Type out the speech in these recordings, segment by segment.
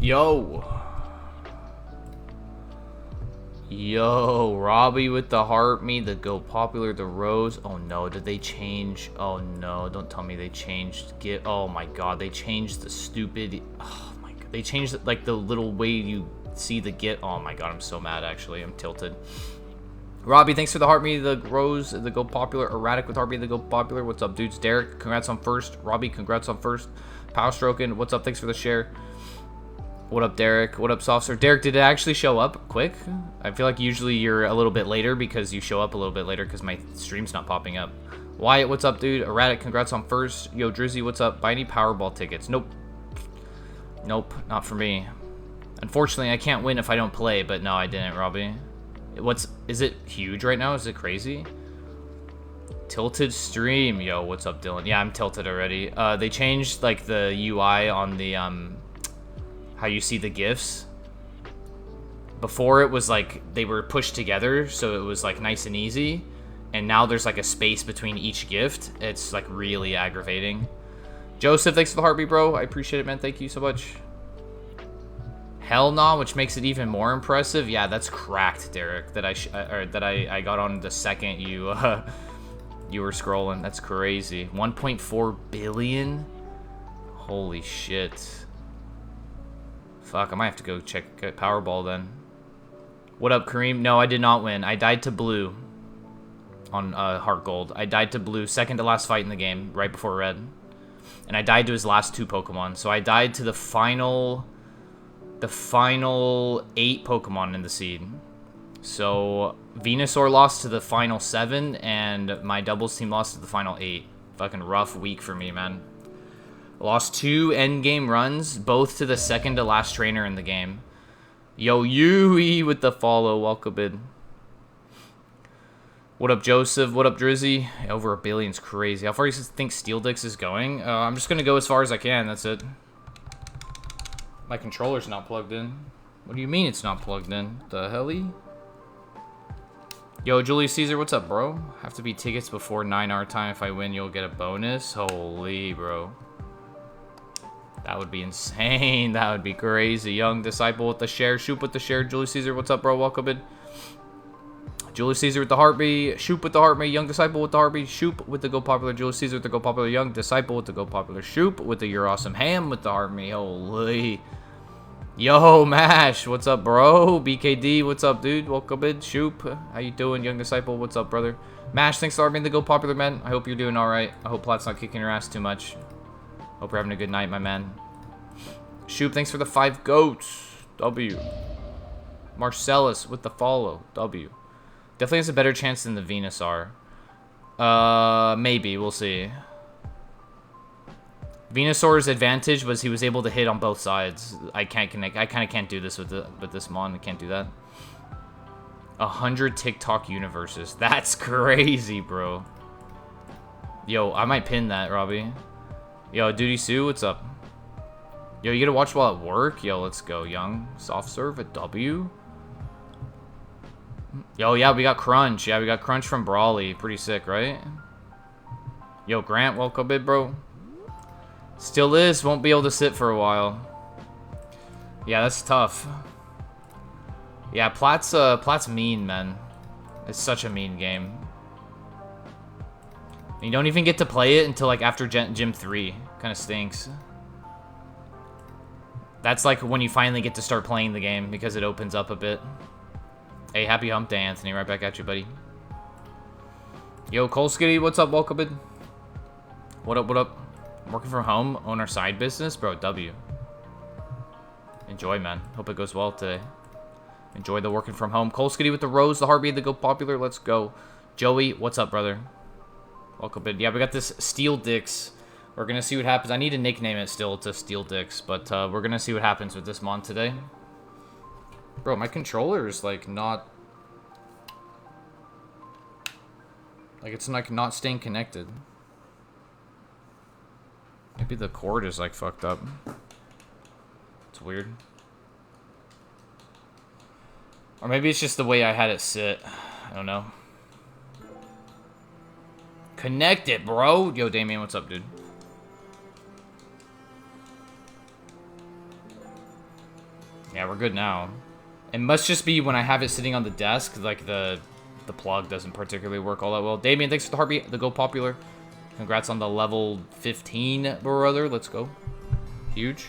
Yo. Yo, Robbie with the heart, me, the go popular, the rose. Oh no, did they change? Oh no, don't tell me they changed. Oh my god, they changed the stupid. Oh my god, they changed like the little way you see the get. Oh my god, I'm so mad actually. I'm tilted. Robbie, thanks for the heart, me, the rose, the go popular. Erratic with heart, me, the go popular. What's up, dudes? Derek, congrats on first. Robbie, congrats on first. Power stroking, what's up? Thanks for the share. What up, Derek? What up, Softster? Derek, did it actually show up quick? I feel like usually you're a little bit later because you show up a little bit later because my stream's not popping up. Wyatt, what's up, dude? Erratic, congrats on first. Yo, Drizzy, what's up? Buy any Powerball tickets? Nope. Nope, not for me. Unfortunately, I can't win if I don't play, but no, I didn't, Robbie. Is it huge right now? Is it crazy? Tilted stream. Yo, what's up, Dylan? Yeah, I'm tilted already. They changed, like, the UI on the, how you see the GIFs. Before it was like they were pushed together, so it was like nice and easy, and now there's like a space between each gift. It's like really aggravating. Joseph, thanks for the heartbeat, bro. I appreciate it, man. Thank you so much. Hell nah, which makes it even more impressive. Yeah, that's cracked, Derek. That I got on the second you you were scrolling. That's crazy. 1.4 billion. Holy shit. Fuck, I might have to go check Powerball then. What up, Kareem? No, I did not win. I died to blue on Heart Gold. I died to blue, second to last fight in the game, right before red. And I died to his last 2 Pokemon. So I died to the final 8 Pokemon in the seed. So Venusaur lost to the final 7, and my doubles team lost to the final 8. Fucking rough week for me, man. Lost 2 endgame runs, both to the second to last trainer in the game. Yo, Yui with the follow. Welcome in. What up, Joseph? What up, Drizzy? Over a billion's crazy. How far do you think Steel Dix is going? I'm just going to go as far as I can. That's it. My controller's not plugged in. What do you mean it's not plugged in? The helly? Yo, Julius Caesar, what's up, bro? Have to be tickets before 9 our time. If I win, you'll get a bonus. Holy, bro. That would be insane. That would be crazy. Young Disciple with the share. Shoot with the share. Julius Caesar, what's up, bro? Welcome in. Julius Caesar with the heartbeat. Shoot with the heartbeat. Young Disciple with the heartbeat. Shoot with the go popular. Julius Caesar with the go popular. Young Disciple with the go popular. Shoot with the you're awesome. Ham with the heartbeat. Holy. Yo, Mash. What's up, bro? BKD, what's up, dude? Welcome in. Shoop. How you doing, Young Disciple? What's up, brother? Mash, thanks for being the go popular, man. I hope you're doing alright. I hope Plat's not kicking your ass too much. Hope you're having a good night, my man. Shoop, thanks for the 5 goats. W. Marcellus with the follow. W. Definitely has a better chance than the Venusaur. Maybe. We'll see. Venusaur's advantage was he was able to hit on both sides. I can't connect. I kind of can't do this with this mon. I can't do that. 100 TikTok universes. That's crazy, bro. Yo, I might pin that, Robbie. Yo, Duty Sue, what's up? Yo, you gotta watch while at work? Yo, let's go, Young. Soft serve at W. Yo, yeah, we got Crunch. Yeah, we got Crunch from Brawly. Pretty sick, right? Yo, Grant, welcome in, bro. Still is. Won't be able to sit for a while. Yeah, that's tough. Yeah, Plat's mean, man. It's such a mean game. You don't even get to play it until, like, after Gym 3. Kind of stinks. That's, like, when you finally get to start playing the game, because it opens up a bit. Hey, happy hump day, Anthony. Right back at you, buddy. Yo, Kolskitty, what's up? Welcome in. What up, what up? Working from home, own our side business? Bro, W. Enjoy, man. Hope it goes well today. Enjoy the working from home. Kolskitty with the rose, the heartbeat, the go popular. Let's go. Joey, what's up, brother? Welcome in. Yeah, we got this Steel Dix. We're going to see what happens. I need to nickname it still to Steel Dix, but we're going to see what happens with this mon today. Bro, my controller is, like, not... Like, it's, like, not staying connected. Maybe the cord is, like, fucked up. It's weird. Or maybe it's just the way I had it sit. I don't know. Connect it, bro. Yo, Damien, what's up, dude? Yeah, we're good now. It must just be when I have it sitting on the desk, like the plug doesn't particularly work all that well. Damien, thanks for the heartbeat. The Go Popular. Congrats on the level 15, brother. Let's go. Huge.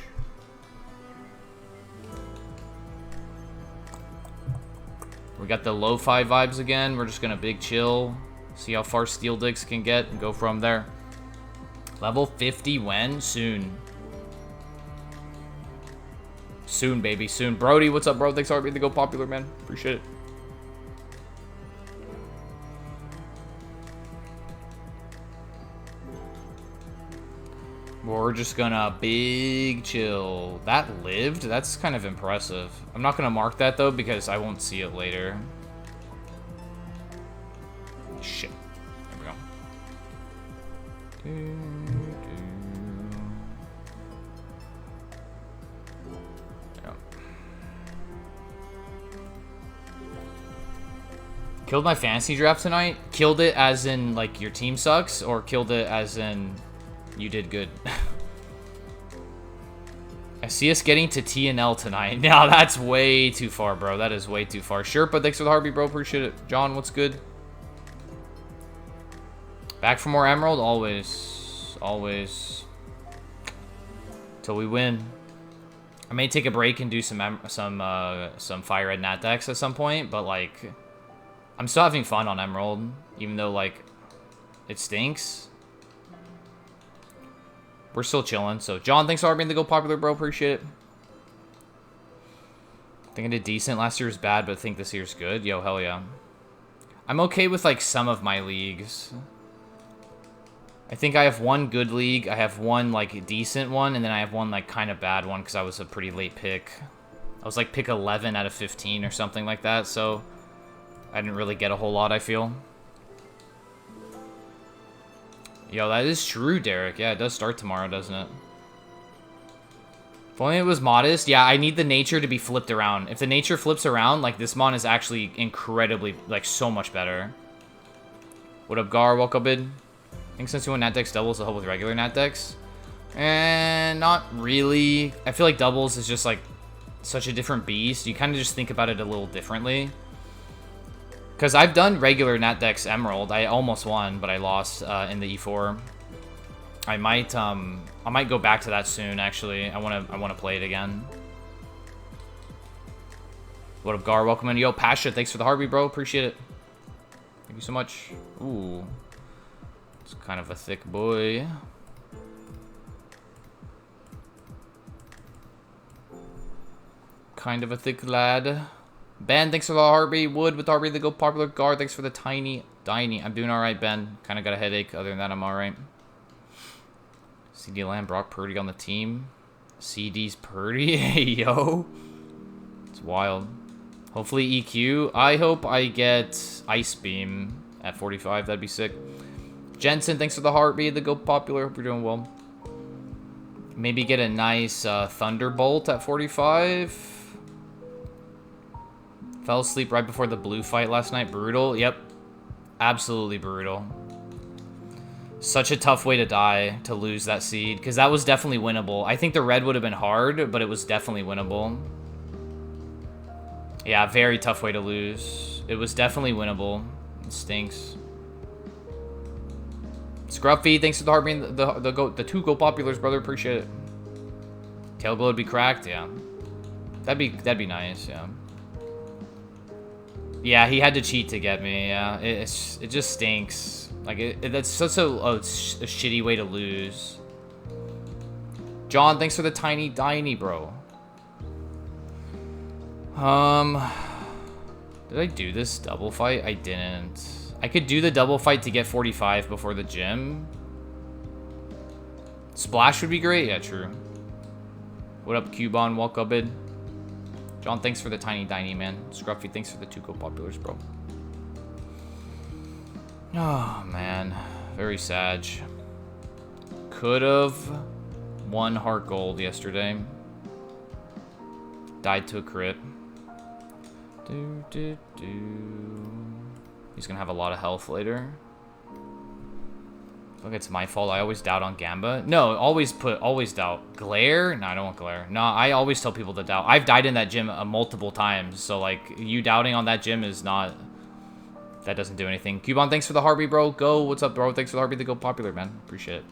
We got the lo-fi vibes again. We're just gonna big chill. See how far Steel Dicks can get and go from there. Level 50 when? Soon. Soon, baby, soon. Brody, what's up, bro? Thanks for being the Go Popular, man. Appreciate it. We're just gonna big chill. That lived? That's kind of impressive. I'm not gonna mark that, though, because I won't see it later. Shit. There we go. Killed my fantasy draft tonight? Killed it as in, like, your team sucks? Or killed it as in, you did good? I see us getting to TNL tonight. Now, that's way too far, bro. That is way too far. Sure, but thanks for the heartbeat, bro. Appreciate it. John, what's good? Back for more Emerald? Always. Always. Till we win. I may take a break and do some FireRed Nat decks at some point, but, like, I'm still having fun on Emerald, even though, like, it stinks. We're still chilling. So, John, thanks for being the Go Popular, bro. Appreciate it. I think I did decent. Last year was bad, but I think this year's good. Yo, hell yeah. I'm okay with, like, some of my leagues. I think I have one good league. I have one, like, decent one, and then I have one, like, kind of bad one because I was a pretty late pick. I was, like, pick 11 out of 15 or something like that, so I didn't really get a whole lot, I feel. Yo, that is true, Derek. Yeah, it does start tomorrow, doesn't it? If only it was modest. Yeah, I need the nature to be flipped around. If the nature flips around, like, this mon is actually incredibly, like, so much better. What up, Gar? Welcome in. I think since you want Nat decks, doubles will help with regular Nat decks. And not really. I feel like doubles is just, like, such a different beast. You kind of just think about it a little differently. Because I've done regular Nat decks Emerald. I almost won, but I lost in the E4. I might go back to that soon, actually. I wanna play it again. What up, Gar? Welcome in. Yo, Pasha, thanks for the heartbeat, bro. Appreciate it. Thank you so much. Ooh. It's kind of a thick boy. Kind of a thick lad. Ben, thanks for the heartbeat. Wood with the heartbeat, the Go Popular. Guard, thanks for the tiny. I'm doing alright, Ben. Kind of got a headache. Other than that, I'm alright. CD Lamb, Brock Purdy on the team. CD's Purdy. Hey, yo. It's wild. Hopefully EQ. I hope I get Ice Beam at 45. That'd be sick. Jensen, thanks for the heartbeat, the Go Popular. Hope you're doing well. Maybe get a nice Thunderbolt at 45. Fell asleep right before the blue fight last night. Brutal. Yep. Absolutely brutal. Such a tough way to die, to lose that seed. Because that was definitely winnable. I think the red would have been hard, but it was definitely winnable. Yeah, very tough way to lose. It was definitely winnable. It stinks. Scruffy, thanks for the heartbeat. The two Go Populars, brother. Appreciate it. Tail glow would be cracked, yeah. That'd be nice, yeah. Yeah, he had to cheat to get me. Yeah, it just stinks. Like that's such a shitty way to lose. John, thanks for the tiny, bro. Did I do this double fight? I didn't. I could do the double fight to get 45 before the gym. Splash would be great. Yeah, true. What up, Cubon? Welcome in. John, thanks for the tiny, man. Scruffy, thanks for the two Go Populars, bro. Oh, man. Very sad. Could've won Heart Gold yesterday. Died to a crit. He's gonna have a lot of health later. Look, it's my fault. I always doubt on Gamba. No, always doubt. Glare? No, I don't want glare. No, I always tell people to doubt. I've died in that gym multiple times, so like you doubting on that gym is not. That doesn't do anything. Cubon, thanks for the heartbeat, bro. Go. What's up, bro? Thanks for the heartbeat to go popular, man. Appreciate it.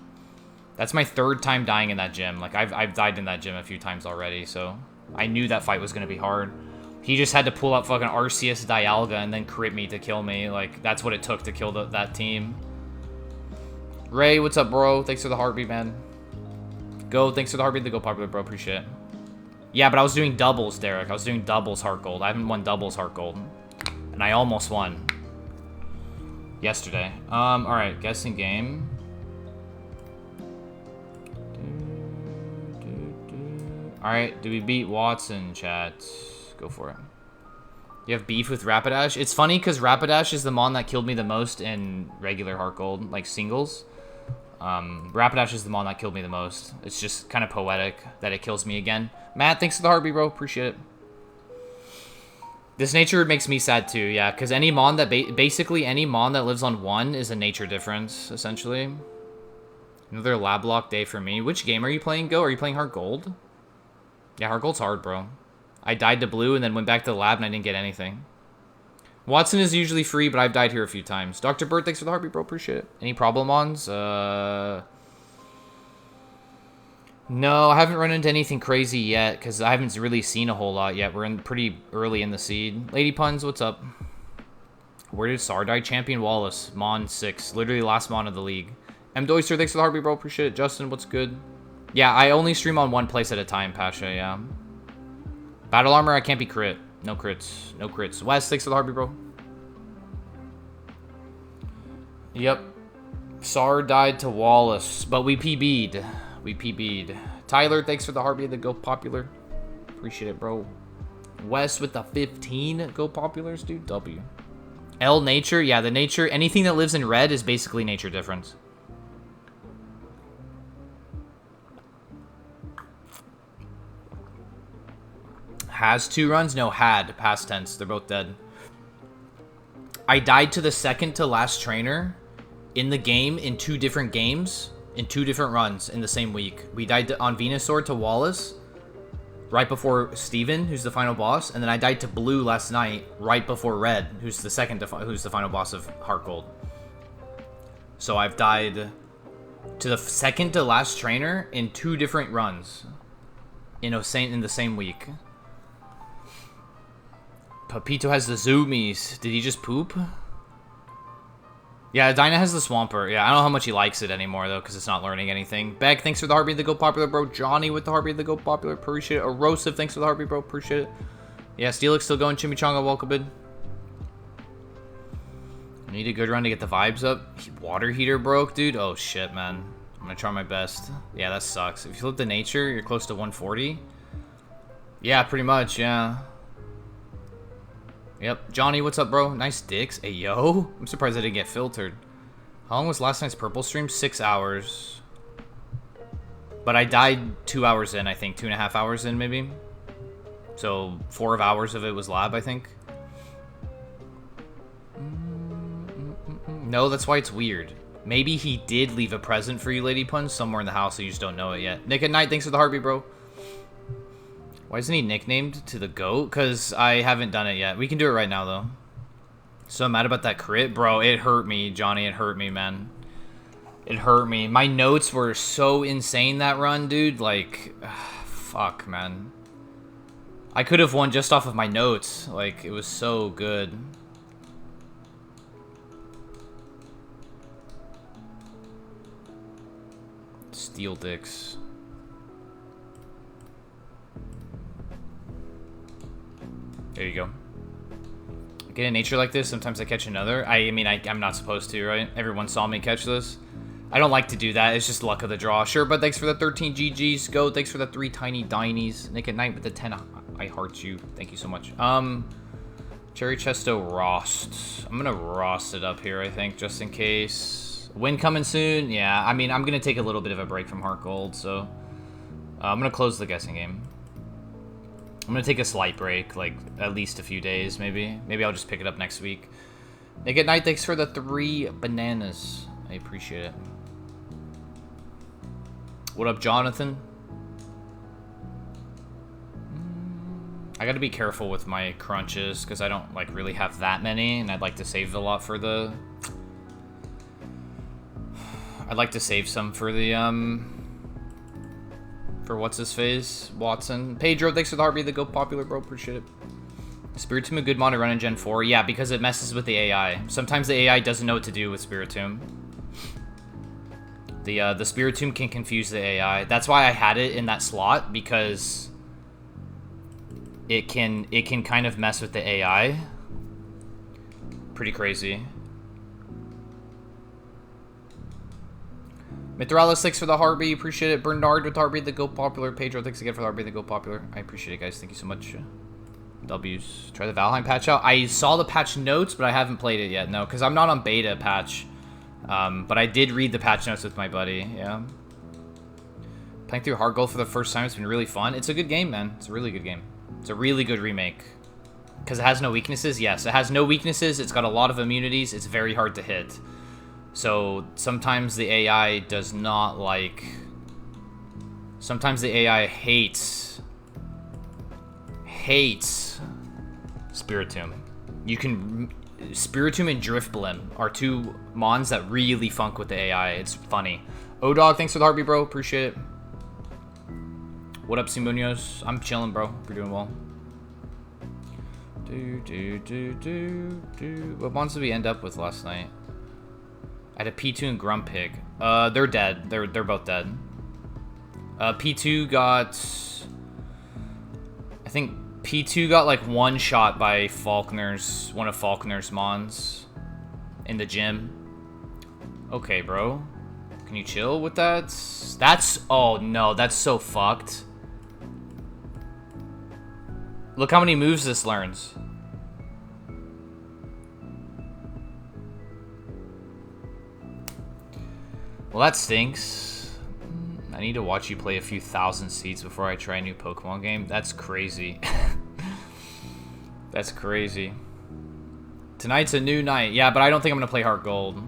That's my 3rd time dying in that gym. Like I've died in that gym a few times already, so I knew that fight was gonna be hard. He just had to pull up fucking Arceus Dialga and then crit me to kill me. Like that's what it took to kill that team. Ray, what's up, bro? Thanks for the heartbeat, man. Go, thanks for the heartbeat to go popular, bro. Appreciate it. Yeah, but I was doing doubles, Derek. I was doing doubles heart gold. I haven't won doubles heart gold. And I almost won. Yesterday. Alright, guessing game. Alright, do we beat Watson, chat? Go for it. You have beef with Rapidash? It's funny because Rapidash is the mon that killed me the most in regular heart gold, like singles. Rapidash is the mon that killed me the most. It's just kind of poetic that it kills me again. Matt, thanks for the heartbeat, bro. Appreciate it. This nature makes me sad too, yeah, because any mon that basically any mon that lives on 1 is a nature difference, essentially. Another lab lock day for me. Which game are you playing, Go? Are you playing Heart Gold? Yeah, Heart Gold's hard, bro. I died to blue and then went back to the lab and I didn't get anything. Watson is usually free, but I've died here a few times. Dr. Bird, thanks for the heartbeat, bro. Appreciate it. Any problem ons? No, I haven't run into anything crazy yet because I haven't really seen a whole lot yet. We're in pretty early in the seed. Lady Puns, what's up? Where did Sar die? Champion Wallace, Mon 6. Literally last Mon of the league. M. Doyster, thanks for the heartbeat, bro. Appreciate it. Justin, what's good? Yeah, I only stream on 1 place at a time, Pasha, yeah. Battle armor, I can't be crit. No crits. No crits. Wes, thanks for the heartbeat, bro. Yep. Sar died to Wallace, but we PB'd. We PB'd. Tyler, thanks for the heartbeat to go popular. Appreciate it, bro. Wes with the 15 go populars, dude. W. L nature, yeah, the nature. Anything that lives in red is basically nature difference. Has 2 runs? No, had. Past tense. They're both dead. I died to the second to last trainer in the game in 2 different games, in 2 different runs in the same week. We died on Venusaur to Wallace right before Steven, who's the final boss, and then I died to Blue last night right before Red, who's the final boss of Heart Gold. So I've died to the second to last trainer in 2 different runs in the same week. Papito has the zoomies. Did he just poop? Yeah, Dinah has the Swampert. Yeah, I don't know how much he likes it anymore, though, because it's not learning anything. Beck, thanks for the heartbeat to go popular, bro. Johnny with the heartbeat to go popular. Appreciate it. Erosive, thanks for the heartbeat, bro. Appreciate it. Yeah, Steelix still going. Chimichanga, welcome in. I need a good run to get the vibes up. Water heater broke, dude. Oh, shit, man. I'm going to try my best. Yeah, that sucks. If you flip the nature, you're close to 140. Yeah, pretty much, yeah. Yep. Johnny, what's up, bro? Nice dicks. Hey, yo. I'm surprised I didn't get filtered. How long was last night's purple stream? 6 hours. But I died 2 hours in, I think. 2.5 hours in, maybe. So 4 hours of it was lab, I think. No, that's why it's weird. Maybe he did leave a present for you, Lady Pun, somewhere in the house, so you just don't know it yet. Nick at Night, thanks for the heartbeat, bro. Why isn't he nicknamed to the GOAT? Because I haven't done it yet. We can do it right now, though. So mad about that crit. Bro, it hurt me, Johnny. It hurt me, man. It hurt me. My notes were so insane that run, dude. Like, fuck, man. I could have won just off of my notes. Like, it was so good. Steel dicks. There you go. I get a nature like this, sometimes I catch another. I mean, I'm not supposed to, right? Everyone saw me catch this. I don't like to do that. It's just luck of the draw. Sure, but thanks for the 13 GGs. Go, thanks for the 3 tiny Dinies. Nick at Night with the 10. I heart you. Thank you so much. Cherry Chesto Rost. I'm gonna Rost it up here, I think, just in case. Win coming soon? Yeah, I mean, I'm gonna take a little bit of a break from Heart Gold, so... I'm gonna close the guessing game. I'm gonna take a slight break, like, at least a few days, maybe. Maybe I'll just pick it up next week. Nick at Night, thanks for the 3 bananas. I appreciate it. What up, Jonathan? I gotta be careful with my crunches because I don't like really have that many, and I'd like to save a lot for the. I'd like to save some for the for what's his face, Watson. Pedro, thanks for the heartbeat. The go popular, bro. Appreciate it. Spiritomb a good mod to run in Gen 4. Yeah, because it messes with the AI. Sometimes the AI doesn't know what to do with Spiritomb. The Spiritomb can confuse the AI. That's why I had it in that slot, because it can kind of mess with the AI. Pretty crazy. Mithralis, thanks for the heartbeat. Appreciate it. Bernard with the heartbeat. The go popular. Pedro, thanks again for the heartbeat. The go popular. I appreciate it, guys. Thank you so much. W's. Try the Valheim patch out. I saw the patch notes, but I haven't played it yet. No, because I'm not on beta patch. But I did read the patch notes with my buddy, yeah. Playing through Hard Gold for the first time, it's been really fun. It's a good game, man. It's a really good game. It's a really good remake. Because it has no weaknesses? Yes, it has no weaknesses. It's got a lot of immunities. It's very hard to hit. So, sometimes the AI does not like... Sometimes the AI hates Spiritomb. You can... Spiritomb and Driftblim are two mons that really funk with the AI. It's funny. O-Dog, thanks for the heartbeat, bro. Appreciate it. What up, Simunios? I'm chilling, bro. We're doing well. What mons did we end up with last night? I had a P2 and Grumpig. They're dead. They're both dead. P2 got... I think P2 got like one shot by one of Falconer's mons in the gym. Okay, bro. Can you chill with that? That's... Oh, no. That's so fucked. Look how many moves this learns. Well, that stinks. I need to watch you play a few thousand seats before I try a new Pokemon game. That's crazy. That's crazy. Tonight's a new night. Yeah, but I don't think I'm going to play Heart Gold.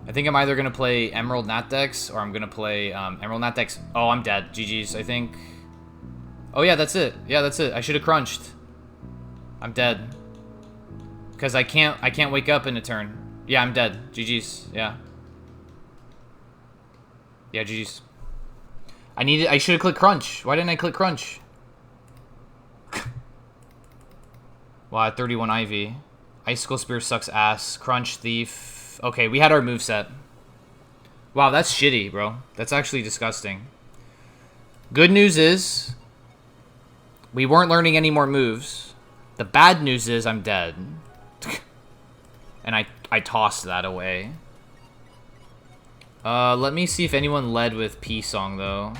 I think I'm either going to play Emerald Natdex or I'm going to play Emerald Natdex. Oh, I'm dead. GG's, I think. Oh, yeah, that's it. Yeah, that's it. I should have crunched. I'm dead. Because I can't wake up in a turn. Yeah, I'm dead. GG's. Yeah. Yeah, GG's. I should have clicked crunch. Why didn't I click crunch? Wow, 31 Ivy. Icicle Spear sucks ass. Crunch, Thief. Okay, we had our moveset. Wow, that's shitty, bro. That's actually disgusting. Good news is we weren't learning any more moves. The bad news is I'm dead. And I tossed that away. Let me see if anyone led with P-Song, though.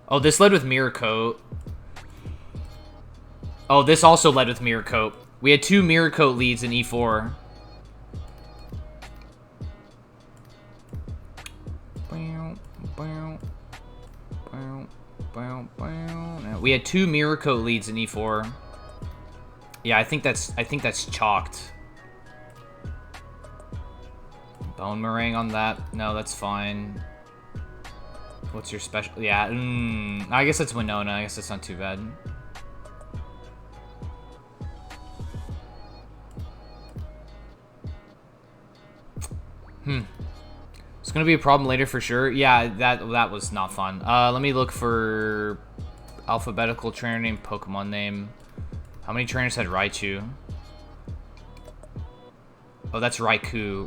Oh, this led with Mirror Coat. Oh, this also led with Mirror Coat. We had 2 Mirror Coat leads in E4. We had 2 Mirror Coat leads in E4. Yeah, I think that's chalked. Bone Meringue on that. No, that's fine. What's your special? Yeah, I guess that's Winona. I guess that's not too bad. It's gonna be a problem later for sure. Yeah, that was not fun. Let me look for alphabetical trainer name, Pokemon name. How many trainers had Raichu? Oh, that's Raikou.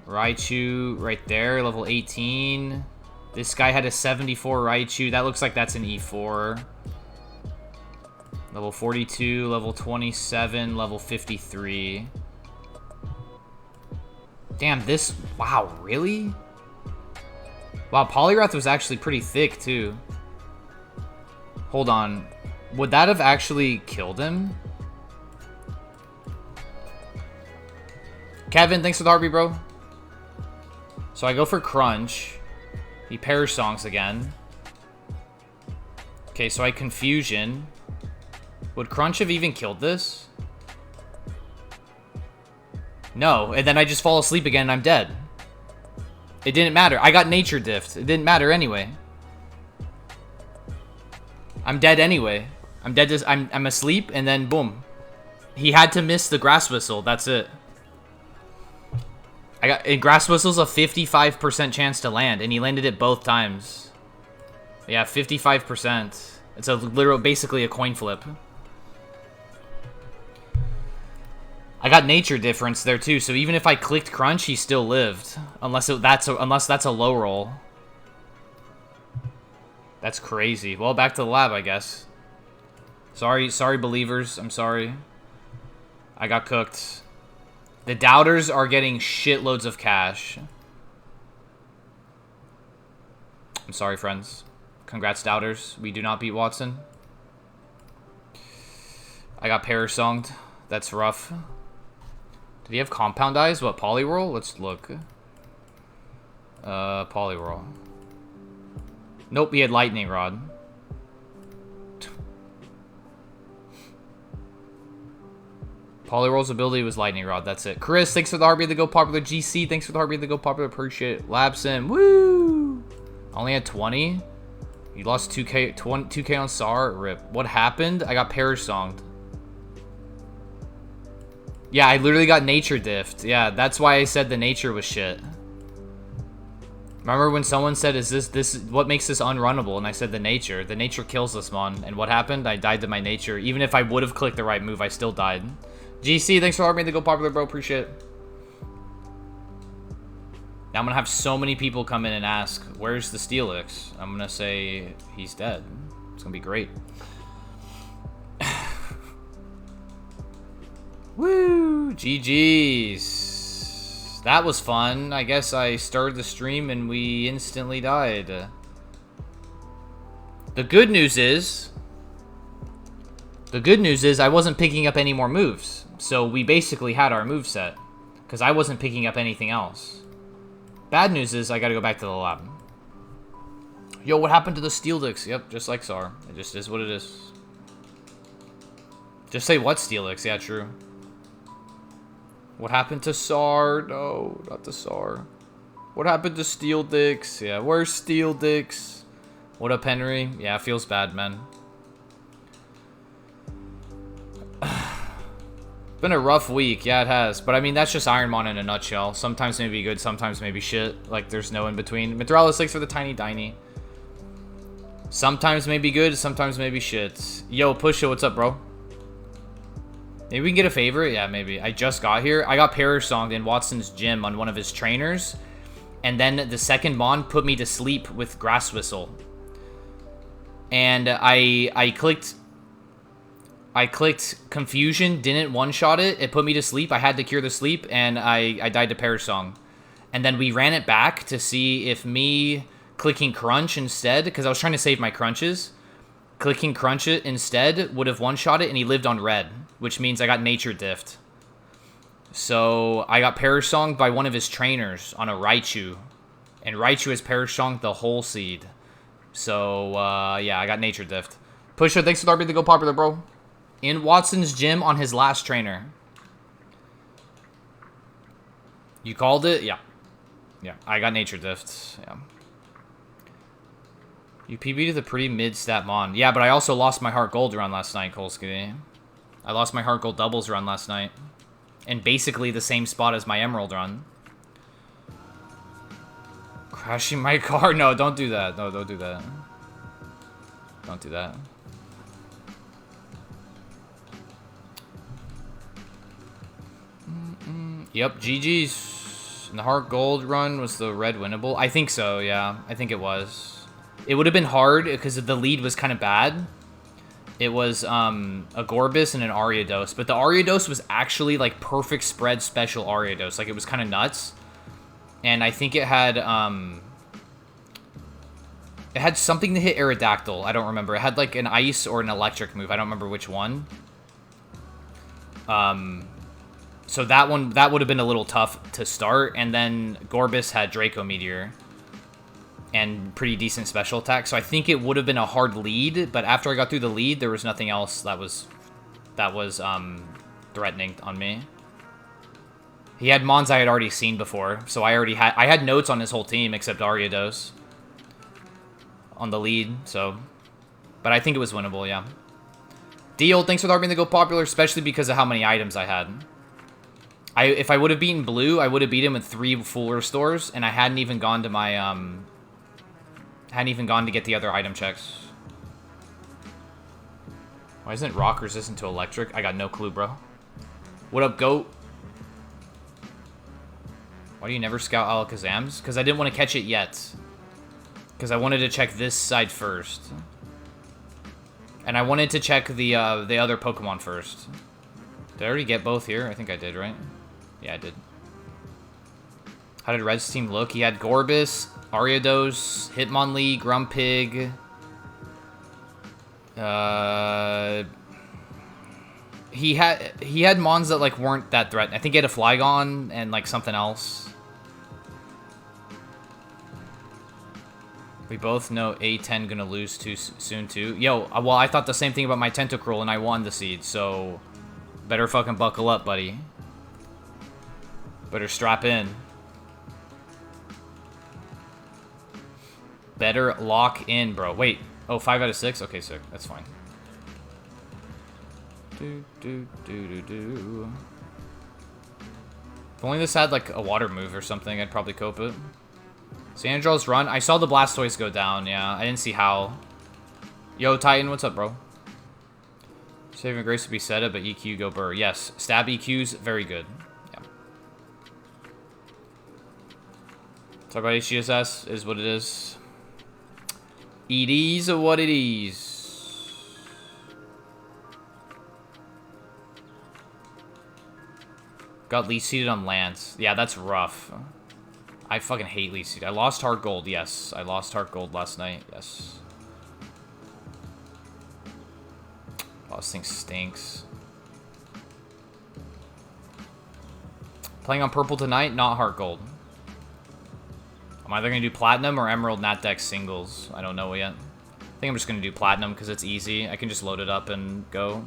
Raichu right there, level 18. This guy had a 74 Raichu. That looks like that's an E4. Level 42, level 27, level 53. Damn, this... Wow, really? Wow, Poliwrath was actually pretty thick, too. Hold on. Would that have actually killed him? Kevin, thanks for the heartbeat, bro. So I go for Crunch. He pairs songs again. Okay, so I Confusion. Would Crunch have even killed this? No, and then I just fall asleep again and I'm dead. It didn't matter. I got nature diffed. It didn't matter anyway. I'm dead anyway. I'm dead. I'm asleep, and then boom. He had to miss the grass whistle. That's it. And grass whistle's a 55% chance to land, and he landed it both times. Yeah, 55%. It's a literal, basically a coin flip. I got nature difference there too, so even if I clicked crunch, he still lived, unless that's a low roll. That's crazy. Well, back to the lab, I guess. Sorry, believers. I'm sorry. I got cooked. The doubters are getting shitloads of cash. I'm sorry, friends. Congrats, doubters. We do not beat Watson. I got parasonged. That's rough. Did he have compound eyes? What, polyroll? Let's look. Polyroll. Nope, he had lightning rod. Polyroll's ability was lightning rod. That's it. Chris, thanks for the heartbeat to go popular. GC, thanks for the heartbeat to go popular. Appreciate it. Labsim, woo! Only had 20. You lost 2k on SAR. Rip. What happened? I got parasonged. Yeah, I literally got nature diffed. Yeah, that's why I said the nature was shit. Remember when someone said, is this what makes this unrunnable? And I said the nature. The nature kills this mon. And what happened? I died to my nature. Even if I would have clicked the right move, I still died. GC, thanks for helping me to go popular, bro. Appreciate it. Now I'm gonna have so many people come in and ask, where's the Steelix? I'm gonna say he's dead. It's gonna be great. Woo! GG's. That was fun. I guess I started the stream and we instantly died. The good news is I wasn't picking up any more moves. So we basically had our moveset. Because I wasn't picking up anything else. Bad news is I gotta go back to the lab. Yo, what happened to the Steelix? Yep, just like SAR. It just is what it is. Just say what Steelix? Yeah, true. What happened to SAR? No, not the SAR. What happened to Steel Dicks? Yeah, where's Steel Dicks? What up, Henry? Yeah, feels bad, man. Been a rough week. Yeah, it has. But I mean, that's just Ironmon in a nutshell. Sometimes maybe good, sometimes maybe shit. Like, there's no in between. Mitralis, thanks for the tiny diny. Sometimes maybe good, sometimes maybe shit. Yo, Pusha, what's up, bro? Maybe we can get a favor? Yeah, maybe. I just got here. I got parasonged in Watson's gym on one of his trainers. And then the second Mon put me to sleep with Grass Whistle. And I clicked Confusion, didn't one-shot it. It put me to sleep. I had to cure the sleep, and I died to Parasong. And then we ran it back to see if me clicking Crunch instead, because I was trying to save my Crunches, clicking Crunch it instead would have one-shot it, and he lived on red, which means I got Nature Diffed. So I got Parasonged by one of his trainers on a Raichu. And Raichu has Parasonged the whole seed. So, yeah, I got Nature Diffed. Pusher, thanks for the RB to go popular, bro. In Watson's gym on his last trainer. You called it? Yeah. Yeah, I got Nature Diffed. Yeah. You PB'd the pretty mid-stat Mon. Yeah, but I also lost my Heart Gold run last night, Kolsky. I lost my Heart Gold doubles run last night. And basically the same spot as my Emerald run. Crashing my car? No, don't do that. No, don't do that. Don't do that. Yep, GG's. And the Heart Gold run was the red winnable? I think so, yeah. I think it was. It would have been hard because the lead was kind of bad. It was a Gorbis and an Ariados. But the Ariados was actually like perfect spread special Ariados. Like it was kind of nuts. And I think it had something to hit Aerodactyl. I don't remember. It had like an ice or an electric move. I don't remember which one. So that would have been a little tough to start. And then Gorbis had Draco Meteor. And pretty decent special attack. So I think it would have been a hard lead. But after I got through the lead, there was nothing else that was threatening on me. He had Mons I had already seen before, so I had notes on his whole team except Ariados on the lead, so... But I think it was winnable, yeah. Deal, thanks for the me to go popular, especially because of how many items I had. If I would have beaten Blue, I would have beat him with 3 full restores, and I hadn't even gone to my, hadn't even gone to get the other item checks. Why isn't Rock resistant to electric? I got no clue, bro. What up, GOAT? Why do you never scout Alakazams? Because I didn't want to catch it yet. Because I wanted to check this side first. And I wanted to check the other Pokemon first. Did I already get both here? I think I did, right? Yeah, I did. How did Red's team look? He had Gorbis, Ariados, Hitmonlee, Grumpig. He had Mons that like weren't that threatening. I think he had a Flygon and like something else. We both know A10 gonna lose too soon too. Yo, well, I thought the same thing about my Tentacruel and I won the seed, so better fucking buckle up, buddy. Better strap in. Better lock in, bro. Wait. Oh, 5 out of 6? Okay, sick. That's fine. If only this had, like, a water move or something, I'd probably cope it. Sandrill's run. I saw the Blastoise go down, yeah. I didn't see how. Yo, Titan, what's up, bro? Saving Grace to be Seta, but EQ go Burr. Yes, stab EQ's very good. Yeah. Talk about HGSS is what it is. It is what it is. Got lead seated on Lance. Yeah, that's rough. I fucking hate lead seated. I lost Heart Gold, yes. I lost Heart Gold last night, yes. Oh, this thing stinks. Playing on purple tonight, not Heart Gold. I'm either going to do Platinum or Emerald Nat Deck singles. I don't know yet. I think I'm just going to do Platinum because it's easy. I can just load it up and go.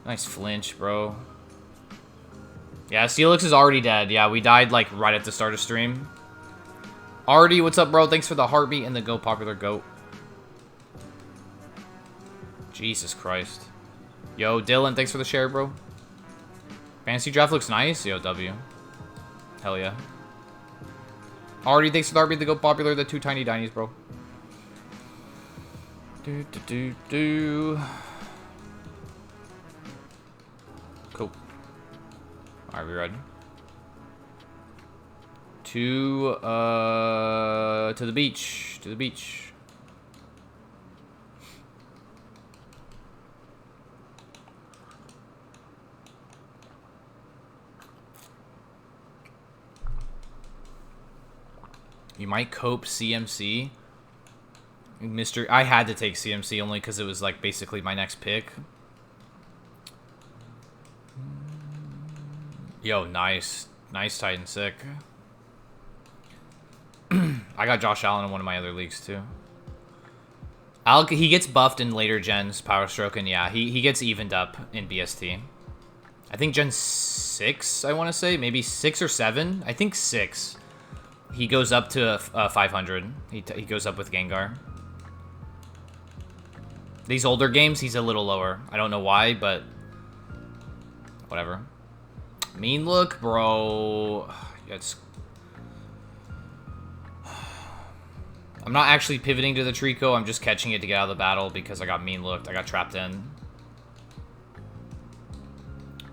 Nice flinch, bro. Yeah, Steelix is already dead. Yeah, we died, like, right at the start of stream. Artie, what's up, bro? Thanks for the heartbeat and the Go Popular Goat. Jesus Christ. Yo, Dylan, thanks for the share, bro. Fantasy draft looks nice. Yo, W. Hell yeah. Artie, thanks for the heartbeat, the Go Popular, the 2 tiny dinies, bro. Cool. Alright, we ready? To the beach. To the beach. You might cope CMC. I had to take CMC only because it was like basically my next pick. Yo, nice. Nice Titan, sick. I got Josh Allen in one of my other leagues too. He gets buffed in later gens, Power Stroke, and yeah, he gets evened up in BST. I think Gen 6, I want to say. Maybe 6 or 7. I think 6. He goes up to 500. He goes up with Gengar. These older games, he's a little lower. I don't know why, but whatever. Mean look, bro. It's... I'm not actually pivoting to the Trico. I'm just catching it to get out of the battle because I got mean looked. I got trapped in.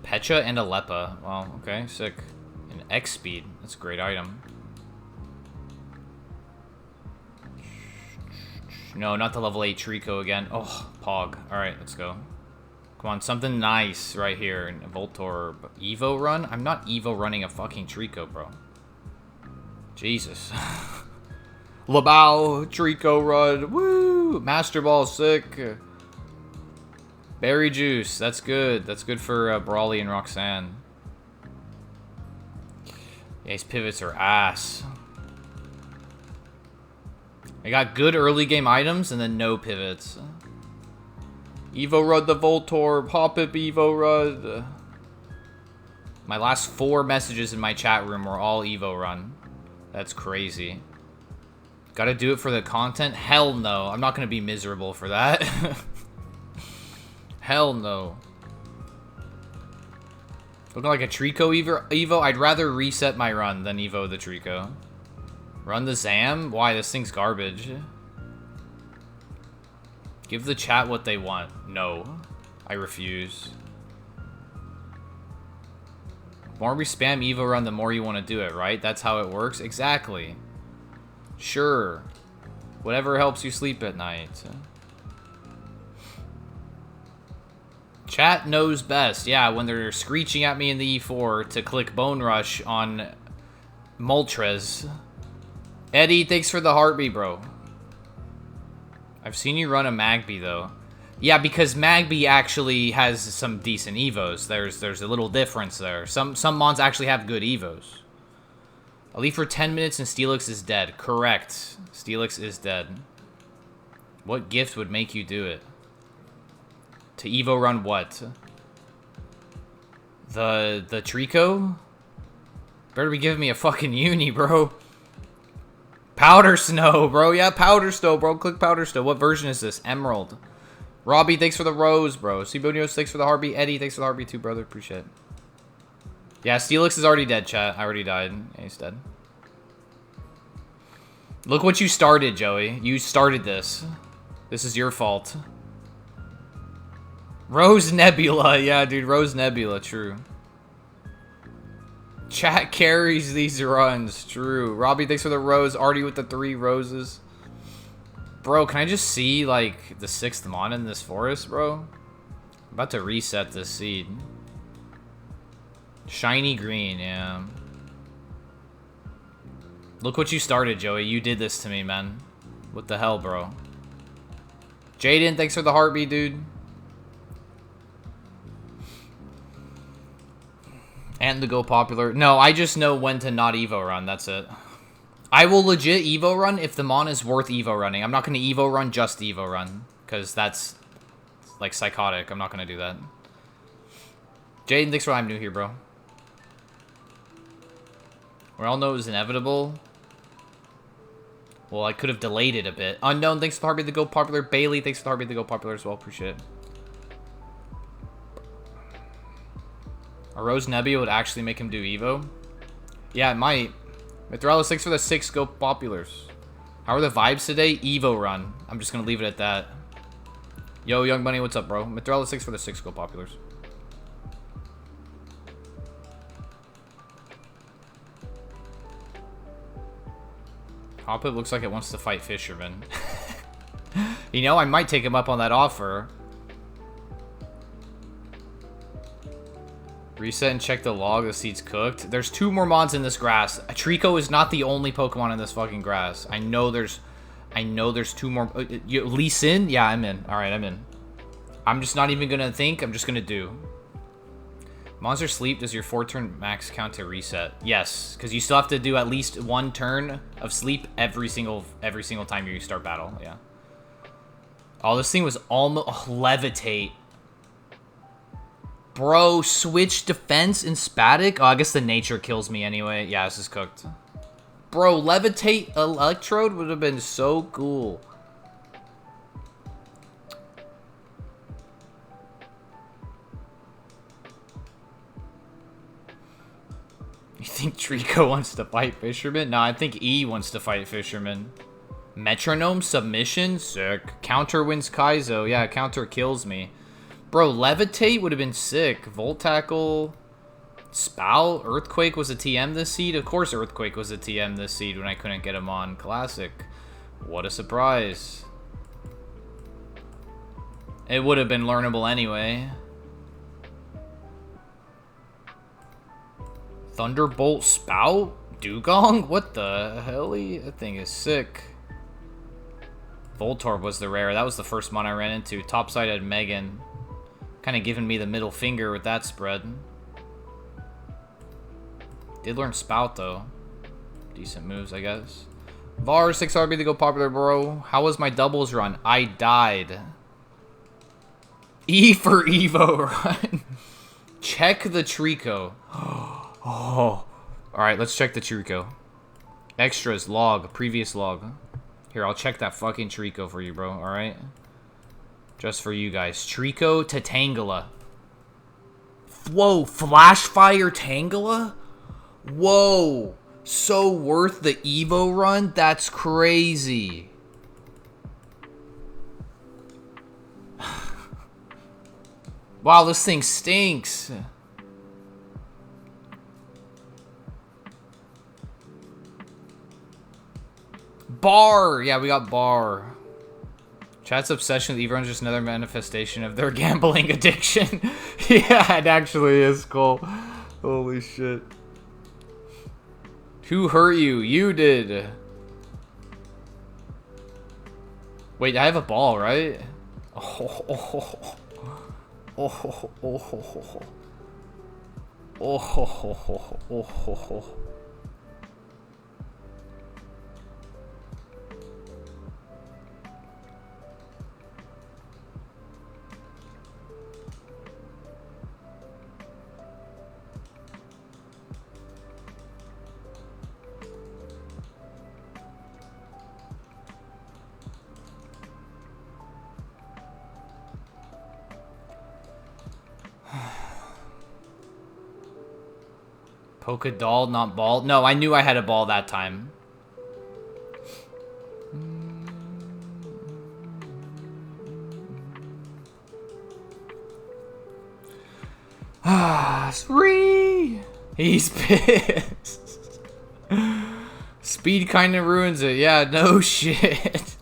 Pecha and a Leppa. Well, okay, sick. An X speed. That's a great item. No, not the level 8 Trico again. Oh, Pog. Alright, let's go. Come on, something nice right here. Voltorb. Evo run? I'm not Evo running a fucking Trico, bro. Jesus. Labao, Trico run. Woo! Master Ball, sick. Berry Juice. That's good. That's good for Brawly and Roxanne. Yeah, his pivots are ass. I got good early game items and then no pivots. Evo Rud the Voltorb. Hop it, Evo Rud. My last 4 messages in my chat room were all Evo run. That's crazy. Gotta do it for the content? Hell no. I'm not gonna be miserable for that. Hell no. Looking like a Trico Evo? I'd rather reset my run than Evo the Trico. Run the Zam? Why? This thing's garbage. Give the chat what they want. No. I refuse. The more we spam Evo run, the more you want to do it, right? That's how it works? Exactly. Sure. Whatever helps you sleep at night. Chat knows best. Yeah, when they're screeching at me in the E4 to click Bone Rush on Moltres. Eddie, thanks for the heartbeat, bro. I've seen you run a Magby, though. Yeah, because Magby actually has some decent Evos. There's a little difference there. Some mons actually have good Evos. I'll leave for 10 minutes and Steelix is dead. Correct. Steelix is dead. What gift would make you do it? To Evo run what? The Trico? Better be giving me a fucking uni, bro. Powder Snow, bro. Yeah, Powder Snow, bro. Click Powder Snow. What version is this? Emerald. Robbie, thanks for the rose, bro. Sibonios, thanks for the heartbeat. Eddie, thanks for the heartbeat too, brother. Appreciate it. Yeah, Steelix is already dead, chat. I already died. Yeah, he's dead. Look what you started, Joey. You started this. This is your fault. Rose Nebula. Yeah, dude. Rose Nebula. True. Chat carries these runs. True. Robbie, thanks for the rose. Artie with the 3 roses. Bro, can I just see, like, the 6th mon in this forest, bro? I'm about to reset this seed. Shiny green, yeah. Look what you started, Joey. You did this to me, man. What the hell, bro? Jaden, thanks for the heartbeat, dude. And the go popular. No, I just know when to not Evo run. That's it. I will legit Evo run if the mon is worth Evo running. I'm not going to Evo run just Evo run. Because that's, like, psychotic. I'm not going to do that. Jaden, thanks for I'm new here, bro. We all know it was inevitable. Well, I could have delayed it a bit. Unknown, thanks for the heartbeat to go popular. Bailey, thanks for the heartbeat to go popular as well. Appreciate it. A Rose Nebula would actually make him do Evo? Yeah, it might. Mithralis, thanks for the 6 go populars. How are the vibes today? Evo run. I'm just going to leave it at that. Yo, Young Bunny, what's up, bro? Mithralis, thanks for the 6 go populars. Hoppip looks like it wants to fight Fisherman. You know, I might take him up on that offer. Reset and check the log. The seed's cooked. There's 2 more mons in this grass. A Trico is not the only Pokemon in this fucking grass. I know there's 2 more. Lee Sin? Yeah, I'm in. All right, I'm in. I'm just not even gonna think. I'm just gonna do. Monster sleep. Does your 4-turn max count to reset? Yes, because you still have to do at least 1 turn of sleep every single time you start battle. Yeah. Oh, this thing was almost levitate. Bro, switch defense and Spatic? Oh, I guess the nature kills me anyway. Yeah, this is cooked. Bro, levitate electrode would have been so cool. You think Trico wants to fight Fisherman? No, I think E wants to fight Fisherman. Metronome submission? Sick. Counter wins Kaizo. Yeah, counter kills me. Bro, Levitate would have been sick. Volt Tackle, Spout, Earthquake was a TM this seed. Of course Earthquake was a TM this seed when I couldn't get him on Classic. What a surprise. It would have been learnable anyway. Thunderbolt Spout? Dugong? What the hell? That thing is sick. Voltorb was the rare. That was the first mon I ran into. Topside had Megan. Kind of giving me the middle finger with that spread. Did learn Spout, though. Decent moves, I guess. Var, 6 RB to go popular, bro. How was my doubles run? I died. E for Evo run. Check the Trico. Oh. Alright, let's check the Chirico. Extras, log, previous log. Here, I'll check that fucking Chirico for you, bro, alright? Just for you guys. Chirico to Tangela. Whoa, Flash Fire Tangela? Whoa. So worth the Evo run? That's crazy. Wow, this thing stinks. Bar! Yeah, we got Bar. Chat's obsession with Evo is just another manifestation of their gambling addiction. Yeah, it actually is, Cole. Holy shit. Who hurt you? You did. Wait, I have a ball, right? Oh, oh, oh, oh, oh, oh, oh. Polka doll, not ball. No, I knew I had a ball that time. Ah, 3. He's pissed. Speed kind of ruins it. Yeah, no shit.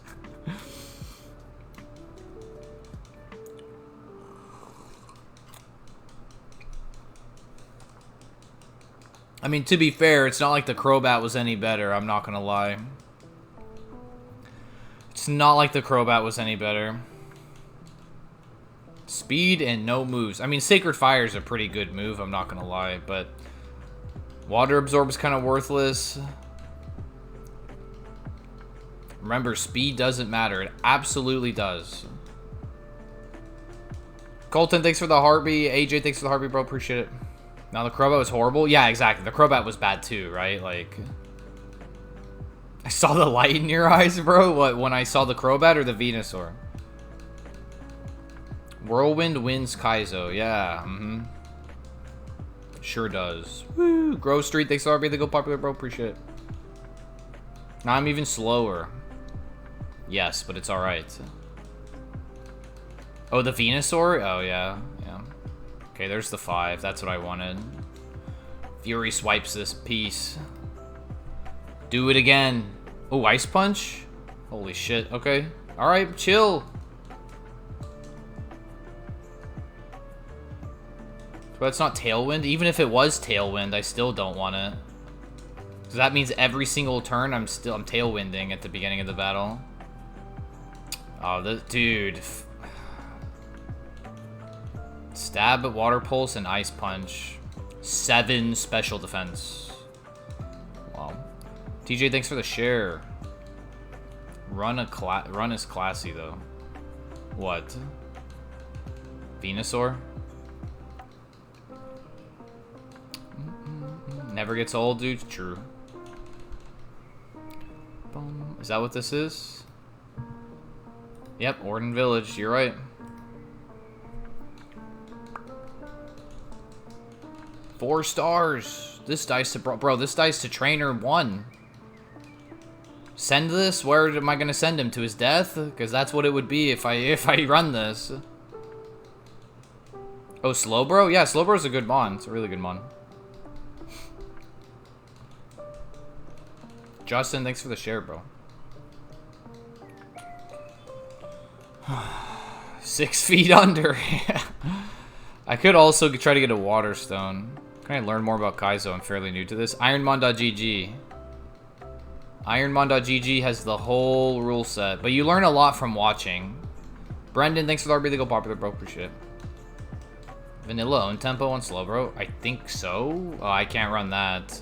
I mean, to be fair, it's not like the Crobat was any better. I'm not gonna lie. It's not like the Crobat was any better. Speed and no moves. I mean, Sacred Fire is a pretty good move, I'm not gonna lie, but Water Absorb is kind of worthless. Remember, speed doesn't matter. It absolutely does. Colton, thanks for the heartbeat. AJ, thanks for the heartbeat, bro. Appreciate it. Now, the Crobat was horrible? Yeah, exactly. The Crobat was bad too, right? Like, I saw the light in your eyes, bro. What, when I saw the Crobat or the Venusaur? Whirlwind wins Kaizo. Yeah, Sure does. Woo! Grove Street, thanks for RB. They go popular, bro. Appreciate it. Now I'm even slower. Yes, but it's alright. Oh, the Venusaur? Oh, yeah. Yeah. Okay, there's the 5. That's what I wanted. Fury swipes this piece. Do it again. Oh, Ice Punch? Holy shit. Okay. Alright, chill. But it's not Tailwind. Even if it was Tailwind, I still don't want it. So that means every single turn I'm Tailwinding at the beginning of the battle. Oh, this dude. Stab, Water Pulse, and Ice Punch. 7 special defense. Wow. TJ, thanks for the share. Run is classy though. What? Venusaur? Never gets old, dude. True. Is that what this is? Yep, Orden Village. You're right. 4 stars. This dice to bro. This dice to trainer 1. Send this. Where am I gonna send him to his death? Because that's what it would be if I run this. Oh, Slowbro? Yeah, Slowbro's a good mon. It's a really good mon. Justin, thanks for the share, bro. 6 feet under. I could also try to get a Water Stone. Can I learn more about Kaizo? I'm fairly new to this. Ironmon.gg. Ironmon.gg has the whole rule set, but you learn a lot from watching. Brendan, thanks for the RB. They go popular, bro. Appreciate it. Vanilla own tempo on slow, bro. I think so. Oh, I can't run that.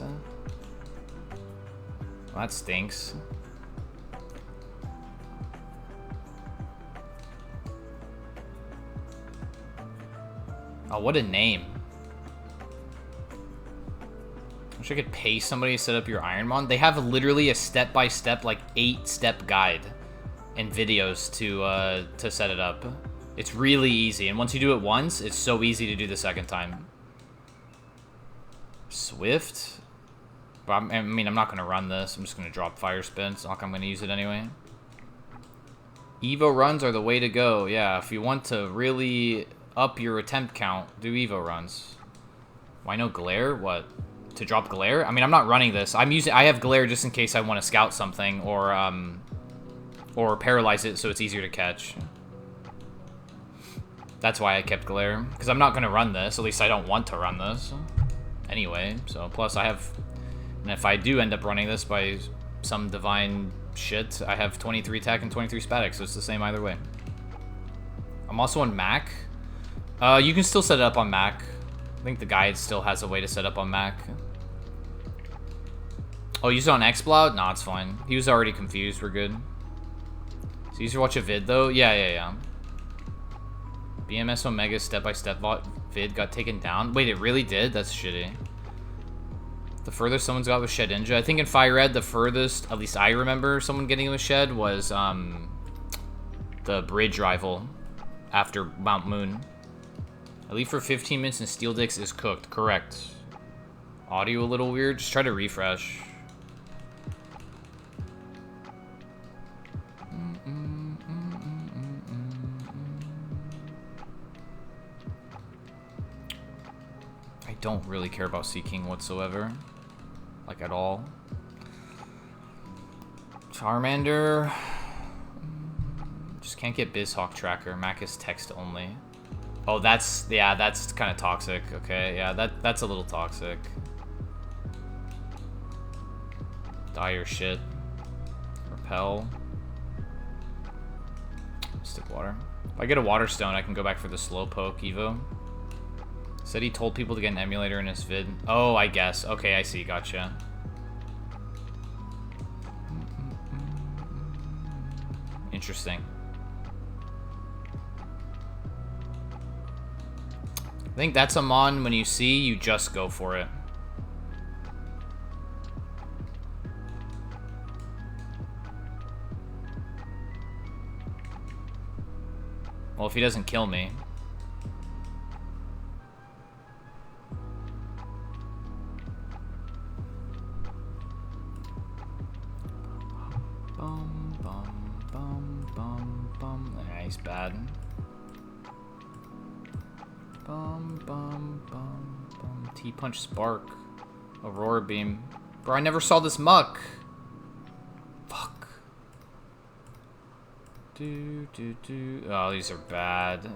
Well, that stinks. Oh, what a name. Wish I could pay somebody to set up your Ironmon. They have literally a step-by-step, like 8-step guide and videos to set it up. It's really easy, and once you do it once, it's so easy to do the second time. Swift? But I mean, I'm not going to run this. I'm just going to drop Fire Spin. It's not like I'm going to use it anyway. Evo runs are the way to go. Yeah, if you want to really up your attempt count, do Evo runs. Why no Glare? What? To drop Glare? I mean, I'm not running this. I have Glare just in case I want to scout something or paralyze it so it's easier to catch. That's why I kept Glare, because I'm not going to run this. At least I don't want to run this anyway. So plus I have, and if I do end up running this by some divine shit, I have 23 attack and 23 spatic, so it's the same either way. I'm also on Mac. You can still set it up on Mac. I think the guide still has a way to set up on Mac. Oh, use it on XBloud? Nah, it's fine. He was already confused. We're good. So you should watch a vid, though? Yeah. BMS Omega step-by-step vid got taken down. Wait, it really did? That's shitty. The furthest someone's got with Shed Ninja. I think in FireRed, the furthest, at least I remember someone getting with Shed, was the bridge rival after Mount Moon. I leave for 15 minutes and Steel Dix is cooked. Correct. Audio a little weird. Just try to refresh. I don't really care about Seeking whatsoever. Like, at all. Charmander. Just can't get BizHawk Tracker. Mac is text only. Oh, that's kind of toxic. Okay, yeah, that's a little toxic. Dire shit. Repel. Stick water. If I get a water stone, I can go back for the Slowpoke Evo. Said he told people to get an emulator in his vid. Oh, I guess. Okay, I see. Gotcha. Interesting. I think that's a mon when you see, you just go for it. Well, if he doesn't kill me. Bum, bum, bum, bum, bum. Yeah, he's bad. Bum, bum, bum, bum. T-Punch Spark. Aurora Beam. Bro, I never saw this muck. Fuck. Oh, these are bad.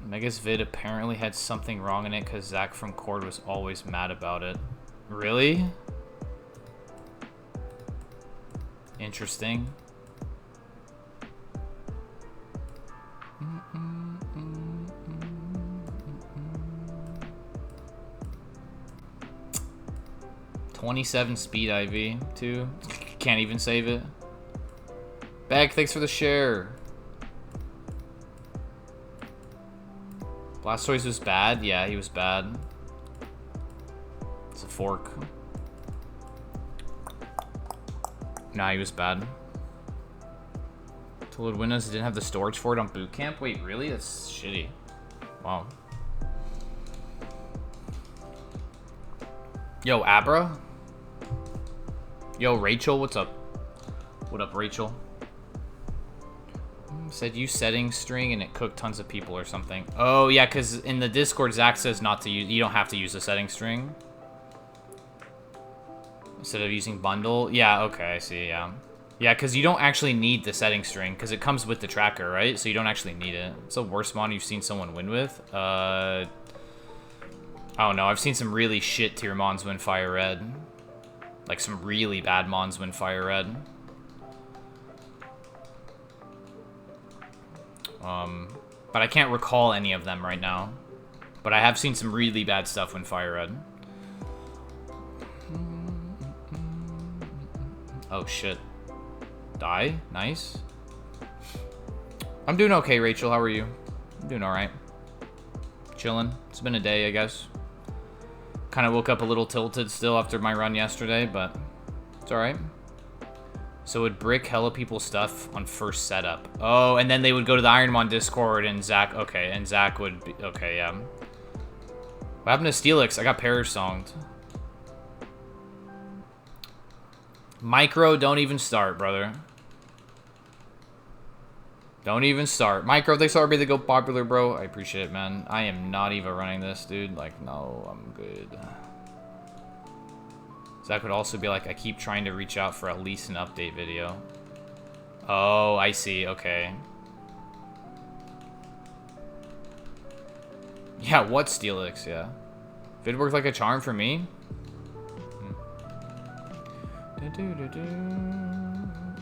Mega's vid apparently had something wrong in it because Zach from Cord was always mad about it. Really? Interesting. 27 speed IV, too. Can't even save it. Bag, thanks for the share. Blastoise was bad? Yeah, he was bad. It's a fork. Nah, he was bad. Told Windows didn't have the storage for it on boot camp? Wait, really? That's shitty. Wow. Yo, Abra? Yo, Rachel, what's up? What up, Rachel? Said use settings string and it cooked tons of people or something. Oh, yeah, because in the Discord, Zach says not to use... You don't have to use the settings string. Instead of using bundle. Yeah, okay, I see, yeah. Yeah, because you don't actually need the settings string, because it comes with the tracker, right? So you don't actually need it. It's the worst mon you've seen someone win with. I don't know. I've seen some really shit tier mons win FireRed. Like, some really bad mons win FireRed. But I can't recall any of them right now. But I have seen some really bad stuff win FireRed. Oh, shit. Die? Nice. I'm doing okay, Rachel. How are you? I'm doing alright. Chilling. It's been a day, I guess. Kind of woke up a little tilted still after my run yesterday, but it's alright. So would brick hella people's stuff on first setup. Oh, and then they would go to the Ironmon Discord and Zach, okay, and Zach would be, okay, yeah. What happened to Steelix? I got parasonged. Micro, don't even start, brother. Don't even start. Micro, thanks for being the Go Popular, bro. I appreciate it, man. I am not even running this, dude. Like, no, I'm good. Zach would also be like, I keep trying to reach out for at least an update video. Oh, I see. Okay. Yeah, what Steelix? Yeah. If it worked like a charm for me.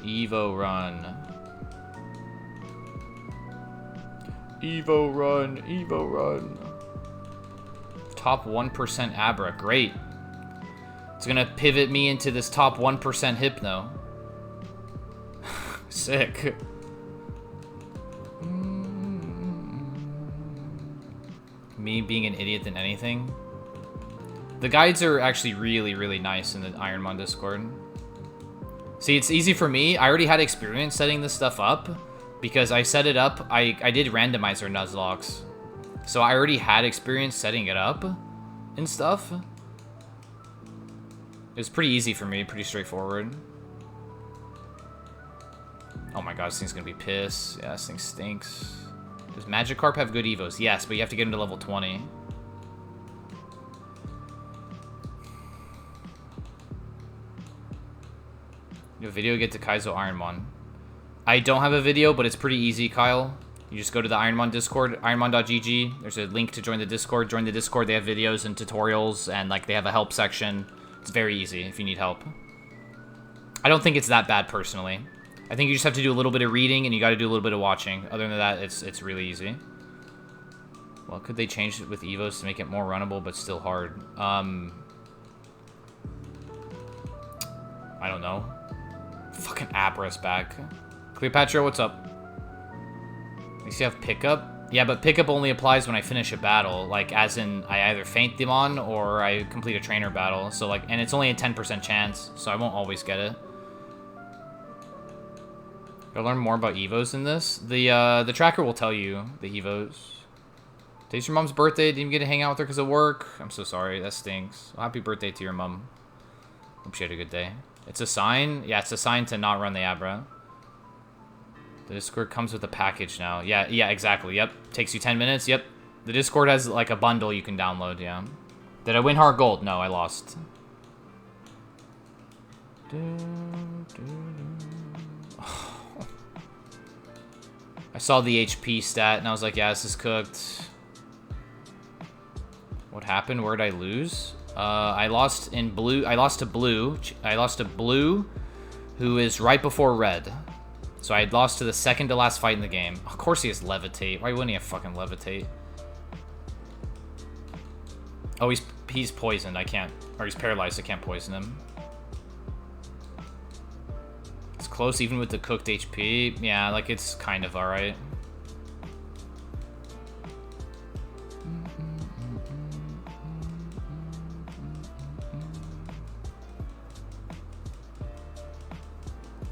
Evo run. Evo run. Evo run. Top 1% Abra. Great. It's gonna pivot me into this top 1% Hypno. Sick. Me being an idiot than anything. The guides are actually really, really nice in the Ironmon Discord. See, it's easy for me. I already had experience setting this stuff up because I set it up. I did randomizer Nuzlocks. So I already had experience setting it up and stuff. It was pretty easy for me, pretty straightforward. Oh my god, this thing's gonna be piss. Yeah, this thing stinks. Does Magikarp have good evos? Yes, but you have to get him to level 20. You have a video, get to Kaizo Ironmon. I don't have a video, but it's pretty easy, Kyle. You just go to the Ironmon Discord, ironmon.gg. There's a link to join the Discord. Join the Discord, they have videos and tutorials, and like they have a help section. It's very easy if you need help. I don't think it's that bad personally. I think you just have to do a little bit of reading and you got to do a little bit of watching. Other than that, it's really easy. Well, could they change it with Evos to make it more runnable but still hard? I don't know. Fucking Abra's back. Cleopatra, what's up? At least you have pickup. Yeah, but pickup only applies when I finish a battle. Like, as in, I either faint them on or I complete a trainer battle. So, like, and it's only a 10% chance, so I won't always get it. Gotta learn more about Evos in this. The tracker will tell you the Evos. Today's your mom's birthday. Didn't even get to hang out with her because of work. I'm so sorry. That stinks. Well, happy birthday to your mom. Hope she had a good day. It's a sign? Yeah, it's a sign to not run the Abra. The Discord comes with a package now. Yeah, exactly. Yep. Takes you 10 minutes. Yep. The Discord has like a bundle you can download, yeah. Did I win hard gold? No, I lost. I saw the HP stat and I was like, yeah, this is cooked. What happened? Where did I lose? I lost in blue. I lost to blue. I lost to blue, who is right before red. So I had lost to the second to last fight in the game. Of course he has levitate. Why wouldn't he have fucking levitate? Oh, he's poisoned. I can't, or he's paralyzed. I can't poison him. It's close even with the cooked HP. Yeah, like it's kind of alright.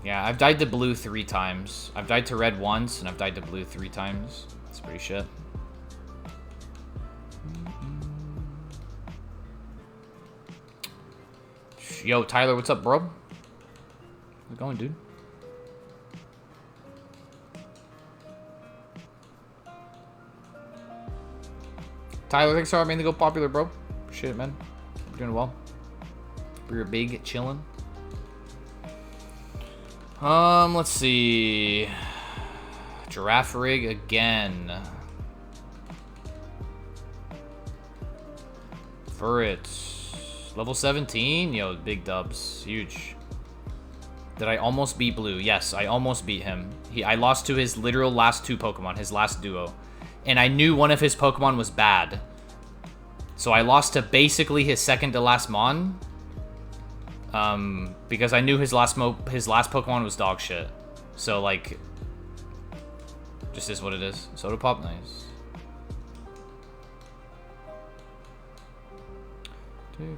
Yeah, I've died to blue 3 times. I've died to red once, and I've died to blue 3 times. That's pretty shit. Yo, Tyler, what's up, bro? How's it going, dude? Tyler, thanks for being the Go Popular, bro. Appreciate it, man. You're doing well. We're big chilling. Let's see. Giraffe rig again. Furret. Level 17? Yo, big dubs. Huge. Did I almost beat Blue? Yes, I almost beat him. I lost to his literal last 2 Pokemon, his last duo. And I knew one of his Pokemon was bad. So I lost to basically his second to last Mon. Because I knew his last Pokemon was dog shit. So, like, just is what it is. Soda Pop, nice.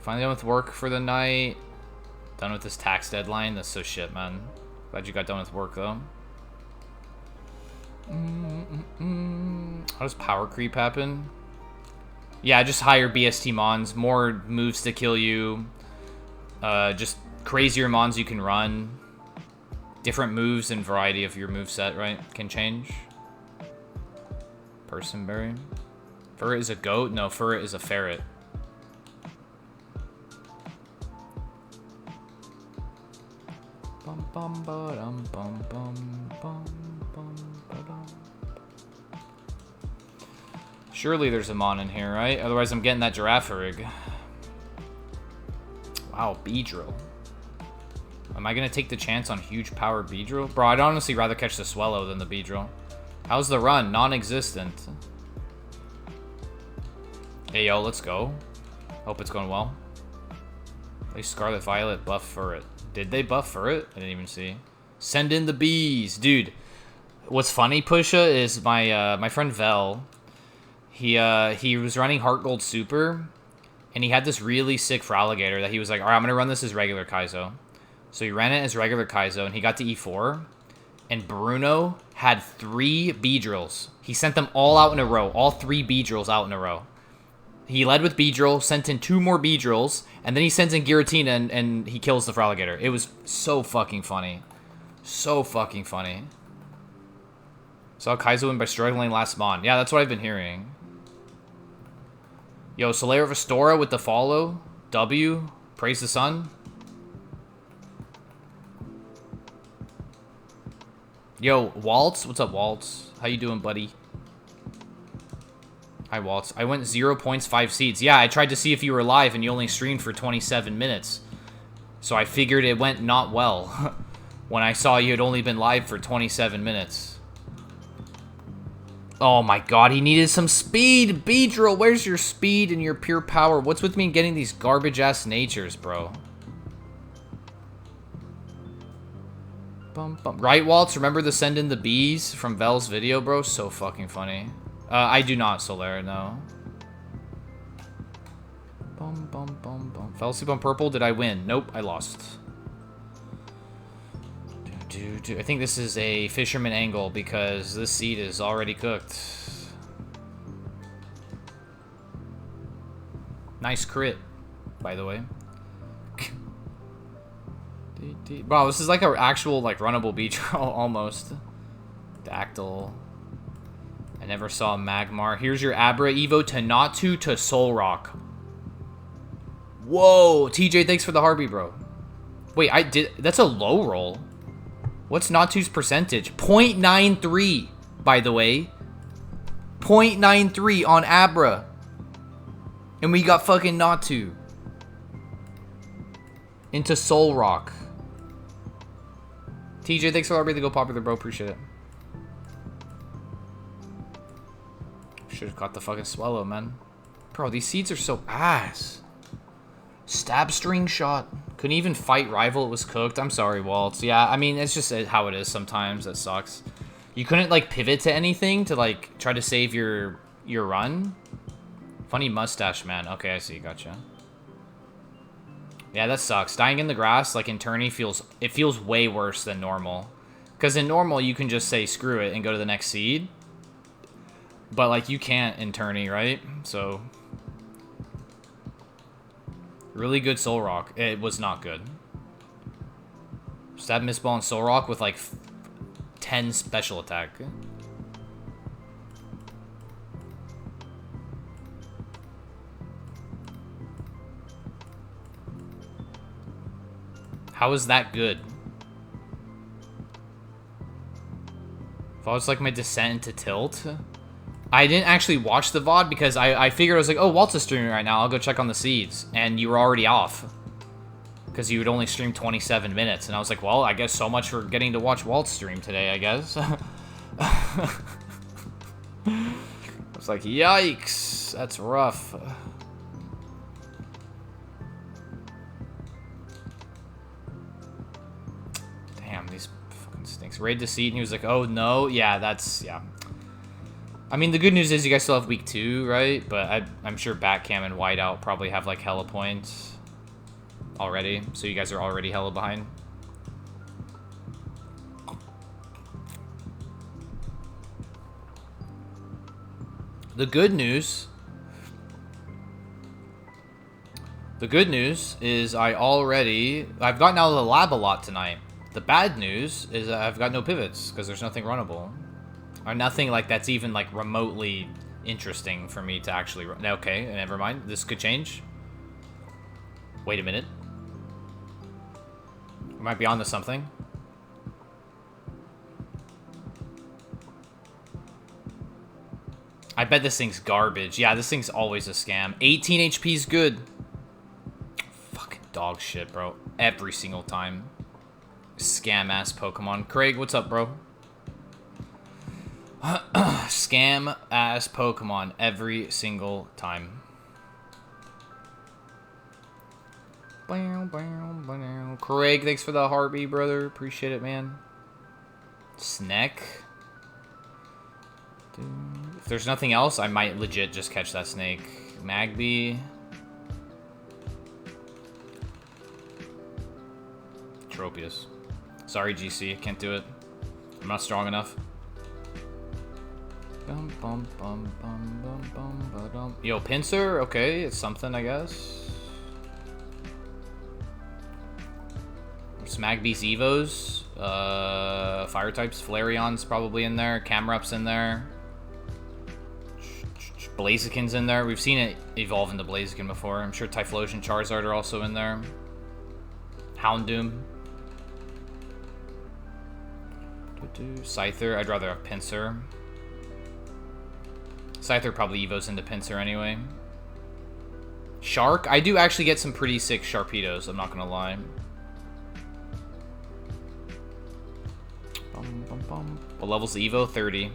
Finally done with work for the night. Done with this tax deadline. That's so shit, man. Glad you got done with work, though. How does power creep happen? Yeah, just higher BST mons. More moves to kill you. Just crazier mons you can run. Different moves and variety of your moveset, right? Can change. Personberry. Ferret is a goat? No, Ferret is a ferret. Bum bum ba dum bum bum bum bum ba dum. Surely there's a mon in here, right? Otherwise I'm getting that giraffe rig. Wow, Beedrill. Am I gonna take the chance on huge power Beedrill? Bro, I'd honestly rather catch the Swallow than the Beedrill. How's the run? Non-existent. Hey yo, let's go. Hope it's going well. They Scarlet Violet buff for it. Did they buff for it? I didn't even see. Send in the bees, dude. What's funny, Pusha, is my friend Vel. He was running Heart Gold Super, and he had this really sick Fraligator that he was like, all right, I'm gonna run this as regular Kaizo. So he ran it as regular Kaizo, and he got to E4, and Bruno had 3 Beedrills. He sent them all out in a row, all 3 Beedrills out in a row. He led with Beedrill, sent in 2 more Beedrills, and then he sends in Giratina, and he kills the Fraligator. It was so fucking funny. So fucking funny. Saw Kaizo win by struggling last mon. Yeah, that's what I've been hearing. Yo, Solaire of Astora with the follow. W. Praise the sun. Yo, Waltz. What's up, Waltz? How you doing, buddy? Hi, Waltz. I went 0 points, 5 seeds. Yeah, I tried to see if you were live, and you only streamed for 27 minutes. So I figured it went not well when I saw you had only been live for 27 minutes. Oh my god, he needed some speed! Beedrill, where's your speed and your pure power? What's with me getting these garbage-ass natures, bro? Bum, bum. Right, Waltz? Remember the send in the bees from Vel's video, bro? So fucking funny. I do not, Solaire, no. Bum, bum, bum, bum. Fell asleep on purple. Did I win? Nope, I lost. I think this is a fisherman angle because this seed is already cooked. Nice crit, by the way. Wow, this is like an actual like runnable beach almost. Dactyl. I never saw Magmar. Here's your Abra Evo to Natu to Solrock. Whoa, TJ, thanks for the Harvey, bro. Wait, I did. That's a low roll. What's Natu's percentage? 0.93, by the way. 0.93 on Abra. And we got fucking Natu. Into Solrock. TJ, thanks for the go popular, bro. Appreciate it. Should have caught the fucking Swallow, man. Bro, these seeds are so ass. Stab string shot. Couldn't even fight rival. It was cooked. I'm sorry, Waltz. Yeah, I mean, it's just how it is sometimes. That sucks. You couldn't, like, pivot to anything to, like, try to save your run? Funny mustache, man. Okay, I see. Gotcha. Yeah, that sucks. Dying in the grass, like, in tourney, feels way worse than normal. Because in normal, you can just say, screw it, and go to the next seed. But, like, you can't in tourney, right? So... really good Soul Rock. It was not good. Stab Mistball and Soul Rock with like 10 special attack. How is that good? If I was like my descent into tilt. I didn't actually watch the VOD because I figured I was like, oh, Walt's is streaming right now. I'll go check on the seeds. And you were already off. Because you would only stream 27 minutes. And I was like, well, I guess so much for getting to watch Walt's stream today, I guess. I was like, yikes. That's rough. Damn, these fucking stinks. Raid the seed and he was like, oh, no. Yeah, that's, yeah. I mean, the good news is you guys still have week 2, right? But I'm sure Batcam and Whiteout probably have, like, hella points already. So you guys are already hella behind. The good news is I've gotten out of the lab a lot tonight. The bad news is I've got no pivots because there's nothing runnable. Or nothing like that's even like remotely interesting for me to actually run. Okay, never mind. This could change. Wait a minute. We might be onto something. I bet this thing's garbage. Yeah, this thing's always a scam. 18 HP is good. Fucking dog shit, bro. Every single time. Scam-ass Pokemon. Craig, what's up, bro? Scam-ass Pokemon every single time. Craig, thanks for the heartbeat, brother. Appreciate it, man. Sneck. If there's nothing else, I might legit just catch that snake. Magby. Tropius. Sorry, GC. Can't do it. I'm not strong enough. Yo, Pinsir? Okay, it's something, I guess. Magby's Evos. Fire types. Flareon's probably in there. Camerup's in there. Blaziken's in there. We've seen it evolve into Blaziken before. I'm sure Typhlosion, Charizard are also in there. Houndoom. Scyther. I'd rather have Pinsir. Scyther probably evos into Pinsir anyway. Shark. I do actually get some pretty sick Sharpedos, I'm not gonna lie. What level's the Evo? 30.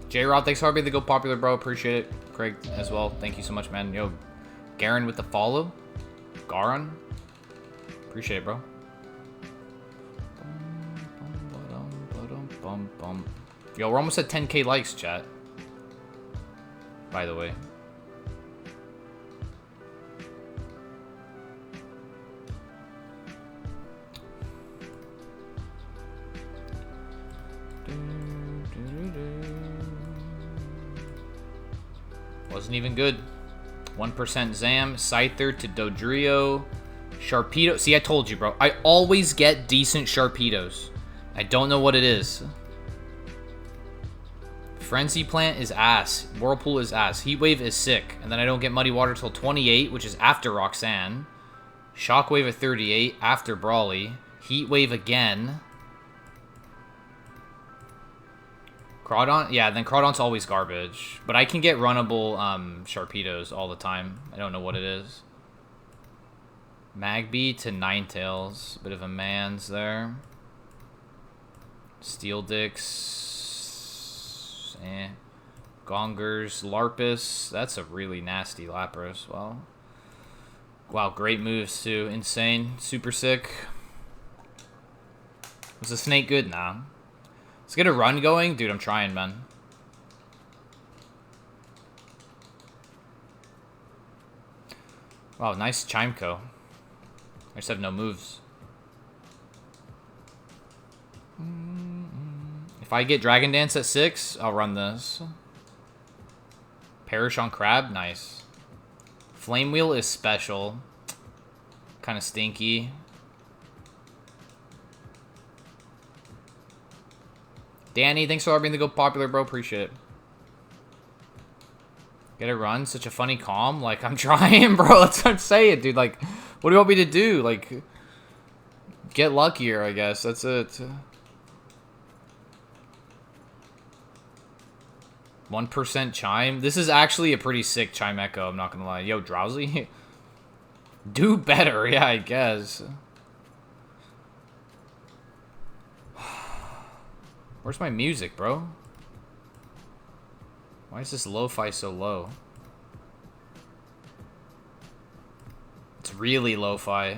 J-Rod, thanks for being the Go Popular, bro. Appreciate it. Craig as well. Thank you so much, man. Yo, Garen with the follow. Garon. Appreciate it, bro. Yo, we're almost at 10k likes, chat. By the way. Wasn't even good. 1% Zam, Scyther to Dodrio, Sharpedo. See, I told you, bro. I always get decent Sharpedos. I don't know what it is. Frenzy Plant is ass. Whirlpool is ass. Heatwave is sick. And then I don't get Muddy Water till 28, which is after Roxanne. Shockwave at 38, after Brawly. Heatwave again. Crawdon? Yeah, then Crawdon's always garbage. But I can get runnable Sharpedos all the time. I don't know what it is. Magby to Ninetales. Bit of a man's there. Steel Dicks. Gongers. Larpus. That's a really nasty Lapras. Wow, great moves too. Insane. Super sick. Was the snake good? Nah. Let's get a run going. Dude, I'm trying, man. Wow, nice Chimeco. I just have no moves. If I get Dragon Dance at 6, I'll run this. Perish on Crab, nice. Flame Wheel is special. Kind of stinky. Danny, thanks for being the Go Popular, bro. Appreciate it. Get a run. Such a funny calm. Like, I'm trying, bro. That's what I'm saying, dude. Like, what do you want me to do? Like, get luckier, I guess. That's it. 1% Chime. This is actually a pretty sick Chime Echo, I'm not gonna lie. Yo, Drowsy? Do better, yeah, I guess. Where's my music, bro? Why is this lo-fi so low? It's really lo-fi.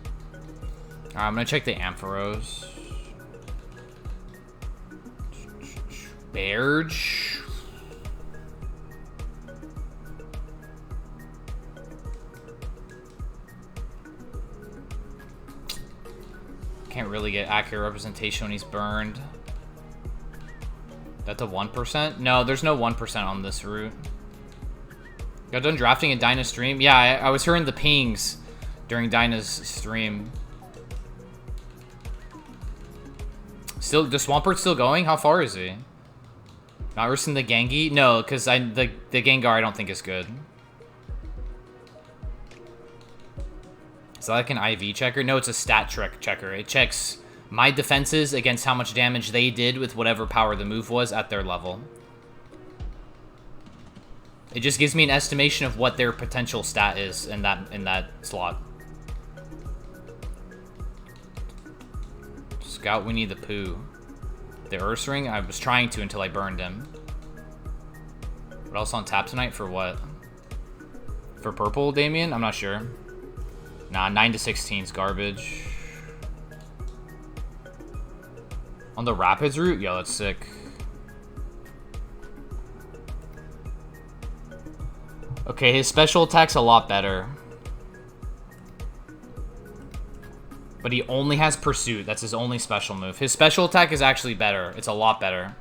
Alright, I'm gonna check the Ampharos. Berge. Can't really get accurate representation when he's burned. That's a 1%? No, there's no 1% on this route. Got done drafting a Dyna stream? Yeah, I was hearing the pings during Dyna's stream. Still, the Swampert's still going? How far is he? Not risking the Gengi? No, because the Gengar I don't think is good. Is that like an IV checker? No, it's a stat checker. It checks my defenses against how much damage they did with whatever power the move was at their level. It just gives me an estimation of what their potential stat is in that slot. Scout, we need the poo. The Ursaring, I was trying to until I burned him. What else on tap tonight? For what? For purple, Damien? I'm not sure. Nah, 9 to 16 is garbage. On the Rapids route? Yo, that's sick. Okay, his special attack's a lot better. But he only has Pursuit. That's his only special move. His special attack is actually better. It's a lot better.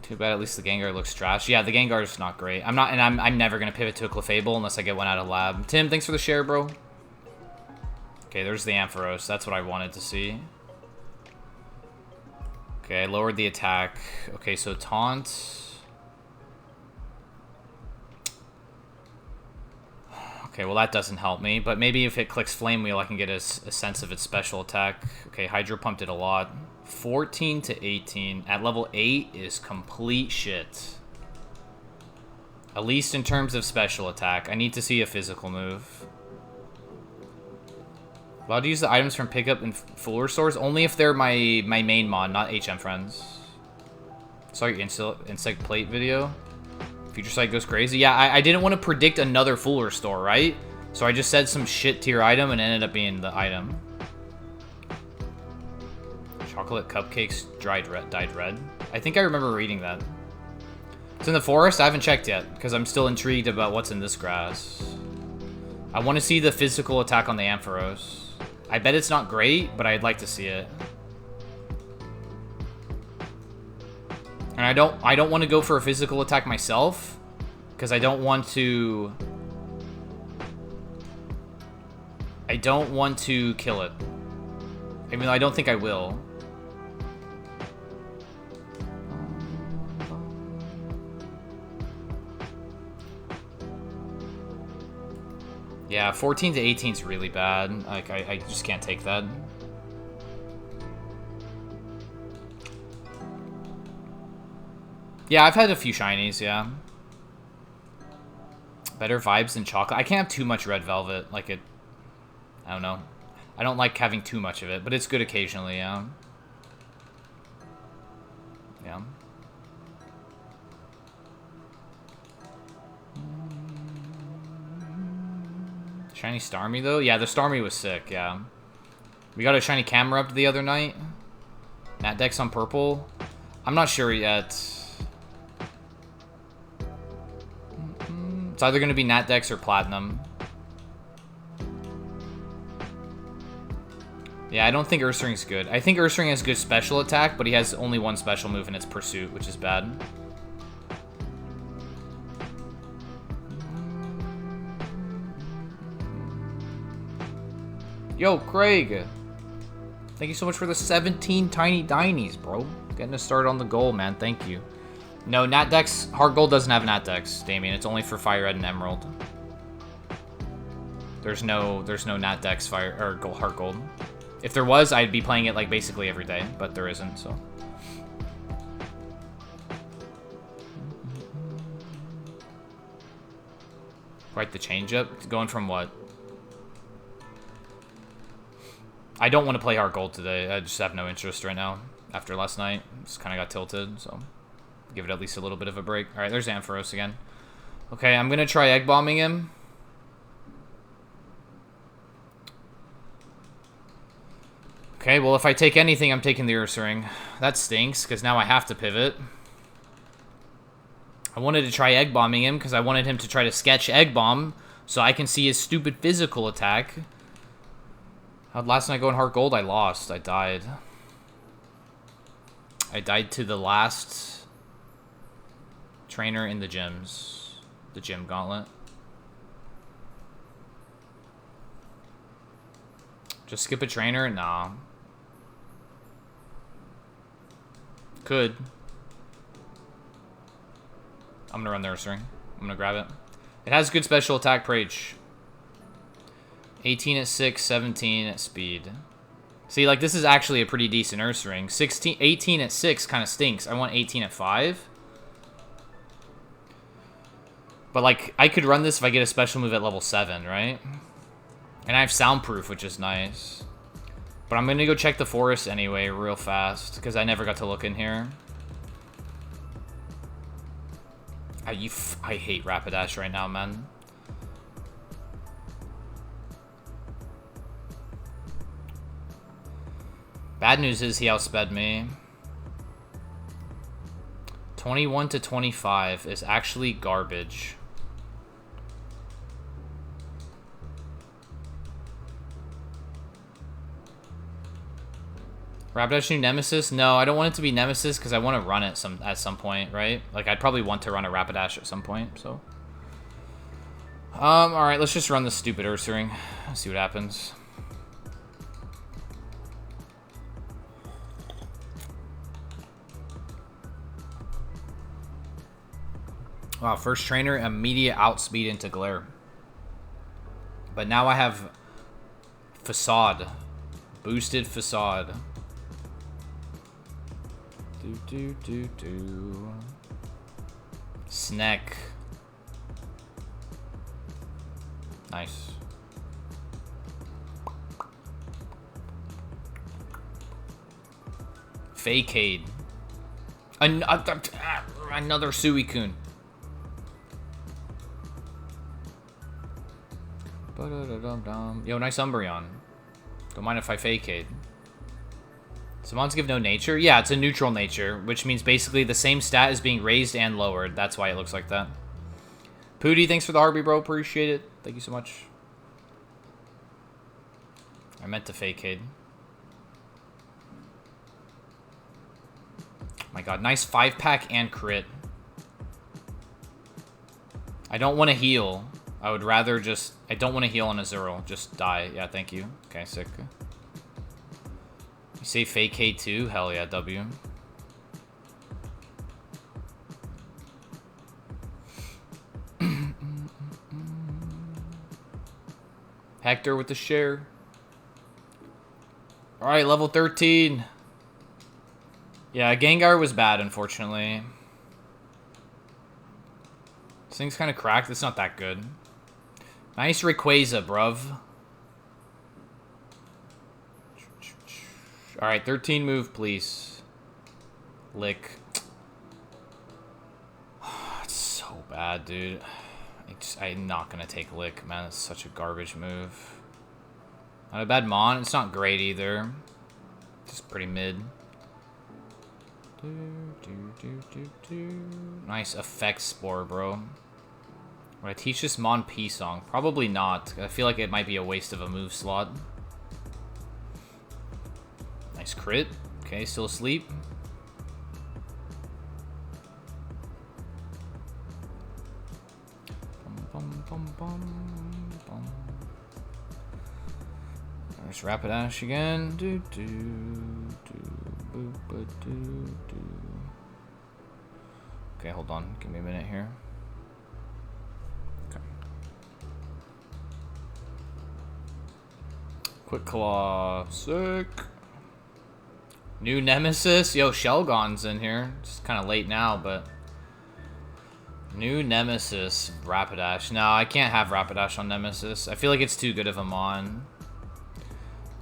Too bad at least the Gengar looks trash. Yeah, the Gengar's not great. I'm never gonna pivot to a Clefable unless I get one out of lab. Tim, thanks for the share, bro. Okay, there's the Ampharos. That's what I wanted to see. Okay, I lowered the attack. Okay, so taunt. Okay, well that doesn't help me, but maybe if it clicks Flame Wheel, I can get a sense of its special attack. Okay, Hydro Pump did a lot. 14 to 18 at level 8 is complete shit. At least in terms of special attack. I need to see a physical move. Allowed to use the items from pickup in Fuller stores only if they're my main mod, not HM friends. Saw your insect plate video. Future Sight goes crazy. Yeah, I didn't want to predict another Fuller store, right? So I just said some shit tier item and it ended up being the item. Chocolate cupcakes dyed red. I think I remember reading that. It's in the forest? I haven't checked yet, because I'm still intrigued about what's in this grass. I want to see the physical attack on the Ampharos. I bet it's not great, but I'd like to see it. And I don't want to go for a physical attack myself, because I don't want to kill it. I mean, I don't think I will. Yeah, 14 to 18 is really bad. Like, I just can't take that. Yeah, I've had a few shinies, yeah. Better vibes than chocolate. I can't have too much red velvet. Like, I don't know. I don't like having too much of it, but it's good occasionally, yeah. Yeah. Shiny Starmie, though? Yeah, the Starmie was sick, yeah. We got a shiny camera up the other night. Nat Dex on purple. I'm not sure yet. It's either going to be Nat Dex or Platinum. Yeah, I don't think Ursaring's good. I think Ursaring has good special attack, but he has only one special move, and it's Pursuit, which is bad. Yo, Craig. Thank you so much for the 17 tiny dinies, bro. Getting us started on the goal, man. Thank you. No, Nat Dex, Heart Gold doesn't have Nat Dex, Damien. It's only for FireRed and Emerald. There's no Nat Dex Heart Gold. If there was, I'd be playing it like basically every day, but there isn't, so. Quite the change up. Going from what? I don't want to play Heart Gold today. I just have no interest right now. After last night, just kind of got tilted, so give it at least a little bit of a break. All right, there's Ampharos again. Okay, I'm gonna try egg bombing him. Okay, well if I take anything, I'm taking the Ursaring. That stinks, because now I have to pivot. I wanted to try egg bombing him, because I wanted him to try to sketch egg bomb, so I can see his stupid physical attack. How'd last night go in Heart Gold? I lost. I died. I died to the last trainer in the gyms. The gym gauntlet. Just skip a trainer? Nah. Could. I'm gonna run the Ursaring. I'm gonna grab it. It has good special attack Prage. 18 at 6, 17 at speed. See, like, this is actually a pretty decent Ursaring. 18 at 6 kind of stinks. I want 18 at 5. But, like, I could run this if I get a special move at level 7, right? And I have soundproof, which is nice. But I'm going to go check the forest anyway real fast, because I never got to look in here. I hate Rapidash right now, man. Bad news is he outsped me. 21 to 25 is actually garbage. Rapidash new Nemesis? No, I don't want it to be Nemesis because I want to run it at some point, right? Like, I'd probably want to run a Rapidash at some point, so. Alright, let's just run the stupid Ursaring. See what happens. Wow, first trainer, immediate outspeed into Glare. But now I have Facade. Boosted Facade. Snack. Nice. Fakeade. Another Suicune. Yo, nice Umbreon. Don't mind if I Fakeade. Summons give no nature? Yeah, it's a neutral nature, which means basically the same stat is being raised and lowered. That's why it looks like that. Pooty, thanks for the Harby, bro. Appreciate it. Thank you so much. I meant to Fakeade. My god, nice 5-pack and crit. I don't want to heal. I would rather just... I don't want to heal on Azurill. Just die. Yeah, thank you. Okay, sick. You say Fakeade too? Hell yeah, W. Hector with the share. Alright, level 13. Yeah, Gengar was bad, unfortunately. This thing's kind of cracked. It's not that good. Nice Rayquaza, bruv. Alright, 13 move, please. Lick. It's so bad, dude. I'm not going to take Lick, man. That's such a garbage move. Not a bad Mon. It's not great either. Just pretty mid. Nice Effect Spore, bro. Would I teach this Mon P song? Probably not. I feel like it might be a waste of a move slot. Nice crit. Okay, still asleep. There's Rapidash again. Okay, hold on. Give me a minute here. Okay. Quick Claw. Sick. New Nemesis. Yo, Shelgon's in here. It's kind of late now, but... New Nemesis. Rapidash. No, I can't have Rapidash on Nemesis. I feel like it's too good of a Mon.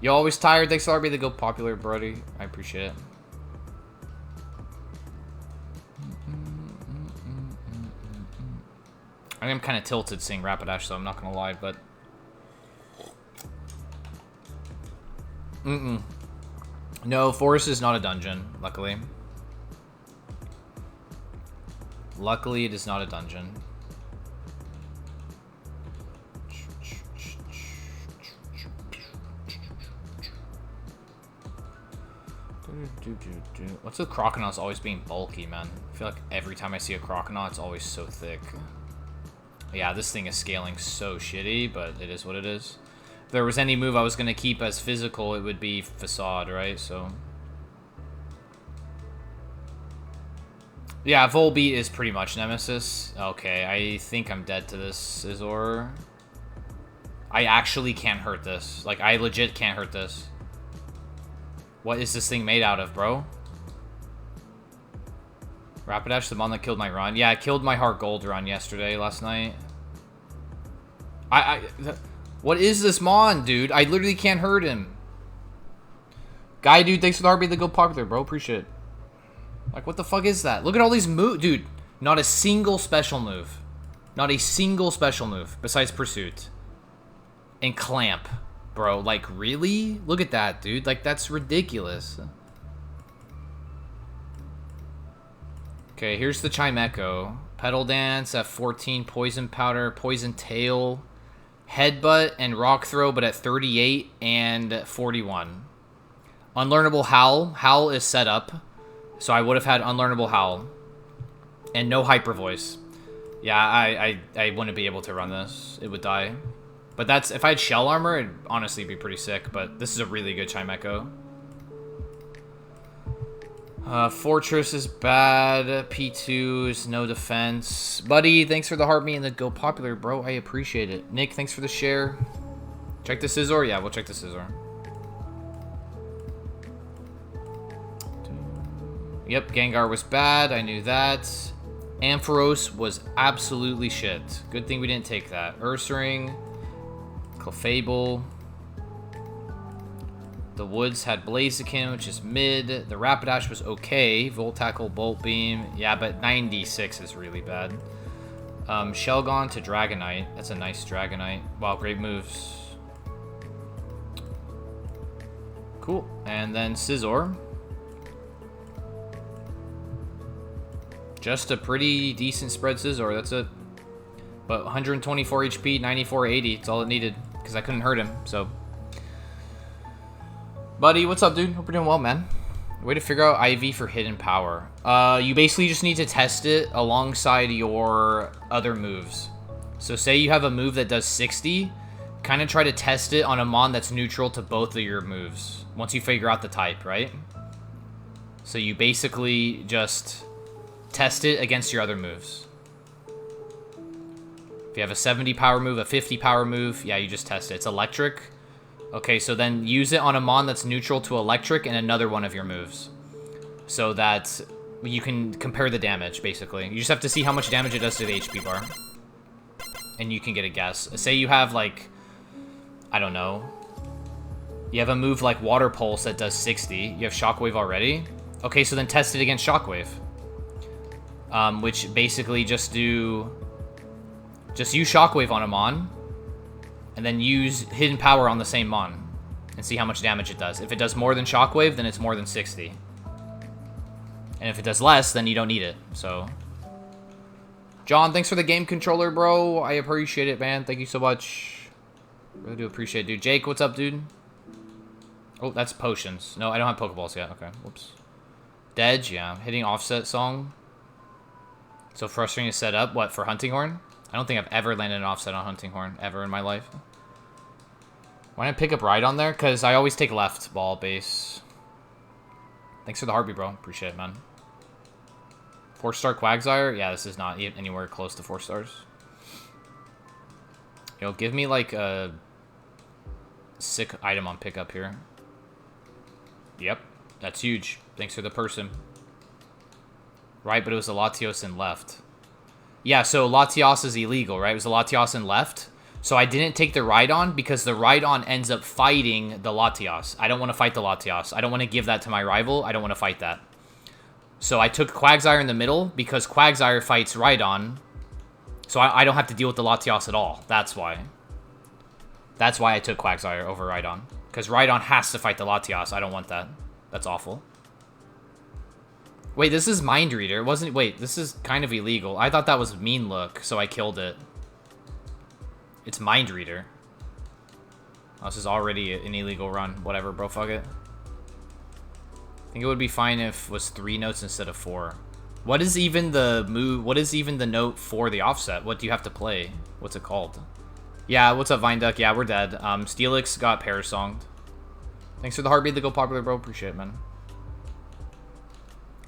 You always tired? Thanks, RB, to go popular, Brody. I appreciate it. I am kind of tilted seeing Rapidash, so I'm not gonna lie, but... No, Forest is not a dungeon, luckily. Luckily, it is not a dungeon. What's with Croconauts always being bulky, man? I feel like every time I see a Croconaut, it's always so thick. Yeah, this thing is scaling so shitty, but it is what it is. If there was any move I was going to keep as physical, it would be Facade, right? So... yeah, Volbeat is pretty much Nemesis. Okay, I think I'm dead to this Scizor. I actually can't hurt this. Like, I legit can't hurt this. What is this thing made out of, bro? Rapidash, the mon that killed my run. Yeah, it killed my Heart Gold run last night. What is this mon, dude? I literally can't hurt him. Guy, dude, thanks for the RB that go popular, bro. Appreciate it. Like, what the fuck is that? Look at all these moves. Dude, not a single special move. Not a single special move besides Pursuit. And Clamp. Bro, like, really? Look at that, dude. Like, that's ridiculous. Okay, here's the Chimecho. Petal Dance at 14. Poison Powder. Poison Tail. Headbutt and Rock Throw, but at 38 and 41. Unlearnable Howl. Howl is set up. So I would have had Unlearnable Howl. And no Hyper Voice. Yeah, I wouldn't be able to run this. It would die. But that's... if I had Shell Armor, it'd honestly be pretty sick. But this is a really good Chimecho. Fortress is bad. P2 is no defense. Buddy, thanks for the heart me and the go popular, bro. I appreciate it. Nick, thanks for the share. Check the Scizor? Yeah, we'll check the Scizor. Yep, Gengar was bad. I knew that. Ampharos was absolutely shit. Good thing we didn't take that. Ursaring. Clefable. The Woods had Blaziken, which is mid. The Rapidash was okay. Volt Tackle, Bolt Beam. Yeah, but 96 is really bad. Shelgon to Dragonite. That's a nice Dragonite. Wow, great moves. Cool. And then Scizor. Just a pretty decent spread Scizor, that's it. But 124 HP, 94 80, it's all it needed. Because I couldn't hurt him, so... Buddy, what's up, dude? Hope you're doing well, man. Way to figure out IV for hidden power. You basically just need to test it alongside your other moves. So say you have a move that does 60, kind of try to test it on a mon that's neutral to both of your moves. Once you figure out the type, right? So you basically just test it against your other moves. If you have a 70 power move, a 50 power move, yeah, you just test it. It's electric. Okay, so then use it on a mon that's neutral to electric and another one of your moves. So that you can compare the damage, basically. You just have to see how much damage it does to the HP bar. And you can get a guess. Say you have, like, I don't know. You have a move like Water Pulse that does 60. You have Shockwave already. Okay, so then test it against Shockwave. Which basically just use Shockwave on a mon. And then use Hidden Power on the same mon. And see how much damage it does. If it does more than Shockwave, then it's more than 60. And if it does less, then you don't need it. So, John, thanks for the game controller, bro. I appreciate it, man. Thank you so much. Really do appreciate it, dude. Jake, what's up, dude? Oh, that's potions. No, I don't have Pokeballs yet. Okay, whoops. Dedge, yeah. Hitting offset song. So frustrating to set up. What, for Hunting Horn? I don't think I've ever landed an offset on Hunting Horn, ever in my life. Why didn't I pick up Ride on there? Because I always take left ball base. Thanks for the heartbeat, bro. Appreciate it, man. 4-star Quagsire? Yeah, this is not anywhere close to 4 stars. Yo, give me, like, a sick item on pickup here. Yep, that's huge. Thanks for the person. Right, but it was a Latios in left. Yeah, so Latios is illegal, right? It was a Latios in left. So I didn't take the Rhydon because the Rhydon ends up fighting the Latios. I don't want to fight the Latios. I don't want to give that to my rival. I don't want to fight that. So I took Quagsire in the middle because Quagsire fights Rhydon. So I don't have to deal with the Latias at all. That's why. That's why I took Quagsire over Rhydon. Because Rhydon has to fight the Latias. I don't want that. That's awful. Wait, this is Mind Reader. It wasn't... Wait, this is kind of illegal. I thought that was Mean Look, so I killed it. It's Mind Reader. Oh, this is already an illegal run. Whatever, bro. Fuck it. I think it would be fine if it was 3 notes instead of 4. What is even the move? What is even the note for the offset? What do you have to play? What's it called? Yeah, what's up, Vine Duck? Yeah, we're dead. Steelix got Parasonged. Thanks for the heartbeat to go popular, bro. Appreciate it, man.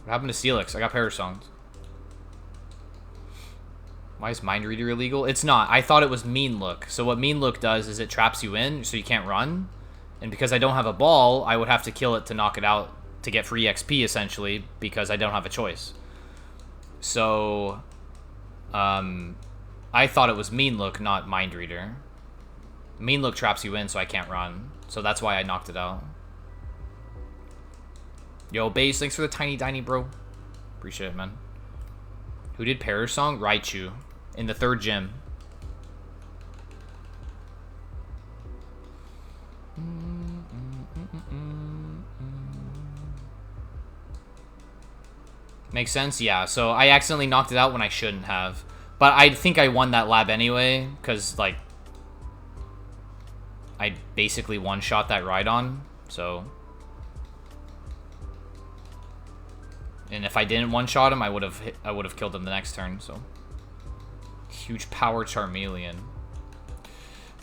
What happened to Steelix? I got Parasonged. Why is Mind Reader illegal? It's not. I thought it was Mean Look. So what Mean Look does is it traps you in so you can't run. And because I don't have a ball, I would have to kill it to knock it out to get free XP, essentially, because I don't have a choice. So, I thought it was Mean Look, not Mind Reader. Mean Look traps you in so I can't run. So that's why I knocked it out. Yo, Base, thanks for the tiny, bro. Appreciate it, man. Who did Parasong? Raichu. In the 3rd gym. Makes sense? Yeah, so I accidentally knocked it out when I shouldn't have. But I think I won that lab anyway, because, like, I basically one-shot that Rhydon, so... And if I didn't one-shot him, I would have killed him the next turn, so... Huge power Charmeleon.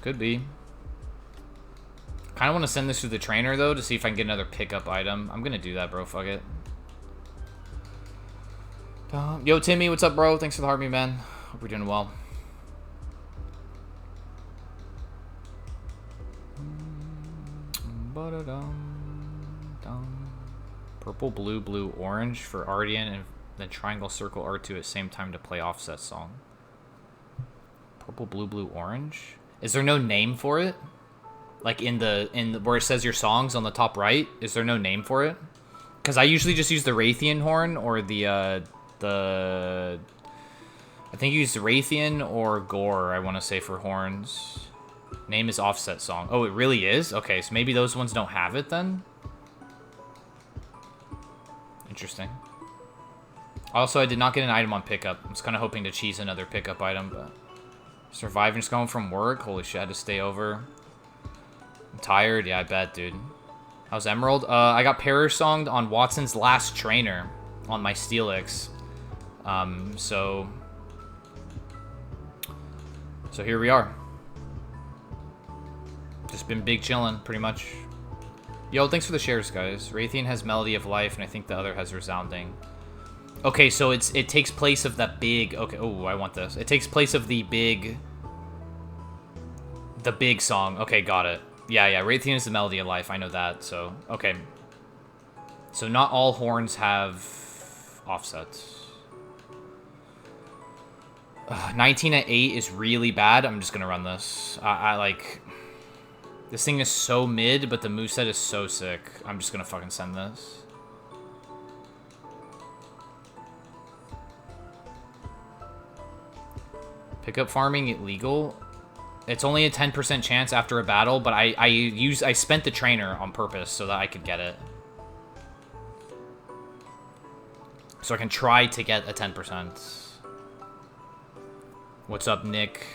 Could be. Kind of want to send this to the trainer, though, to see if I can get another pickup item. I'm gonna do that, bro. Fuck it. Yo, Timmy, what's up, bro? Thanks for the heartbeat, man. Hope you're doing well. Purple, blue, blue, orange for Ardian, and then triangle, circle, R2 at the same time to play offset song. Purple, blue, blue, orange? Is there no name for it? Like in the where it says your songs on the top right? Is there no name for it? Because I usually just use the Raytheon horn or I think you use Raytheon or Gore, I want to say, for horns. Name is offset song. Oh, it really is? Okay, so maybe those ones don't have it then? Interesting. Also, I did not get an item on pickup. I was kind of hoping to cheese another pickup item, but... Surviving, just going from work? Holy shit, I had to stay over. I'm tired? Yeah, I bet, dude. How's Emerald? I got Parasonged on Watson's last trainer on my Steelix. So here we are. Just been big chillin', pretty much. Yo, thanks for the shares, guys. Raytheon has Melody of Life, and I think the other has Resounding. Okay, so it takes place of that big... Okay, oh, I want this. It takes place of the big song. Okay, got it. Yeah, Raytheon is the Melody of Life. I know that, so... Okay. So not all horns have offsets. 19 at 8 is really bad. I'm just gonna run this. I like... This thing is so mid, but the moveset is so sick. I'm just gonna fucking send this. Pickup farming illegal? It's only a 10% chance after a battle, but I spent the trainer on purpose so that I could get it. So I can try to get a 10%. What's up, Nick?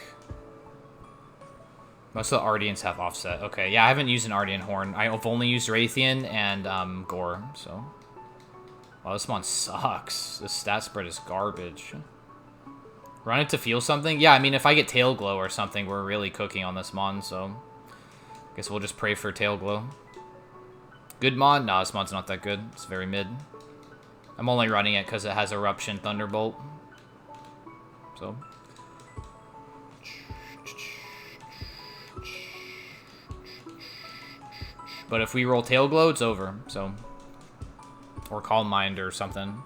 Most of the Ardians have offset. Okay, yeah, I haven't used an Ardian horn. I've only used Raytheon and Gore, so... Wow, this mon sucks. This stat spread is garbage. Run it to feel something? Yeah, I mean, if I get Tail Glow or something, we're really cooking on this mon, so... Guess we'll just pray for Tail Glow. Good mod? Nah, this mod's not that good. It's very mid. I'm only running it because it has Eruption Thunderbolt. So... But if we roll Tail Glow, it's over, so... Or Calm Mind or something.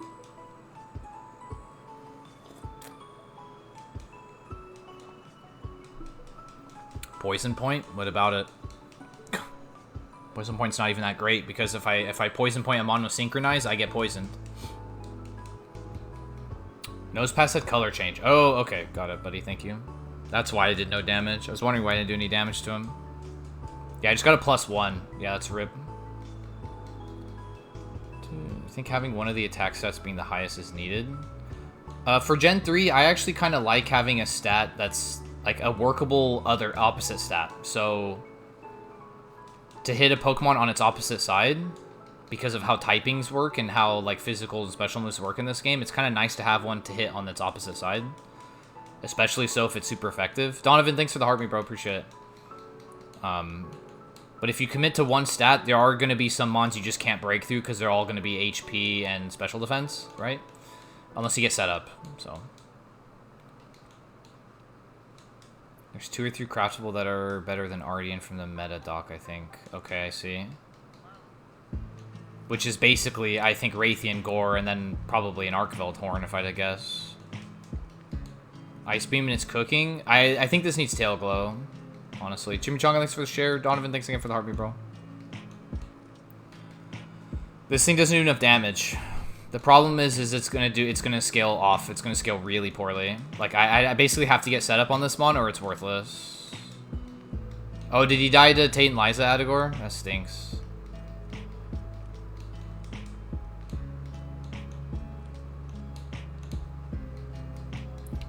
Poison Point? What about it? Poison Point's not even that great, because if I Poison Point a Mono Synchronize, I get poisoned. Nose pass had color change. Oh, okay. Got it, buddy. Thank you. That's why I did no damage. I was wondering why I didn't do any damage to him. Yeah, I just got a +1. Yeah, that's rip. I think having one of the attack stats being the highest is needed. For Gen 3, I actually kind of like having a stat that's like a workable other opposite stat. So to hit a Pokemon on its opposite side, because of how typings work and how like physical and special moves work in this game, it's kind of nice to have one to hit on its opposite side. Especially so if it's super effective. Donovan, thanks for the heartbeat, bro. Appreciate it. But if you commit to one stat, there are going to be some mons you just can't break through because they're all going to be HP and special defense, right? Unless you get set up, so. There's 2 or 3 craftable that are better than Ardian from the meta doc, I think. Okay, I see. Which is basically, I think, Raytheon Gore and then probably an Archveld Horn, if I had to guess. Ice Beam and it's cooking. I think this needs Tail Glow, honestly. Chimichanga, thanks for the share. Donovan, thanks again for the heartbeat, bro. This thing doesn't do enough damage. The problem is it's gonna scale off. It's gonna scale really poorly. Like I basically have to get set up on this mon or it's worthless. Oh, did he die to Tate and Liza, Adagor? That stinks.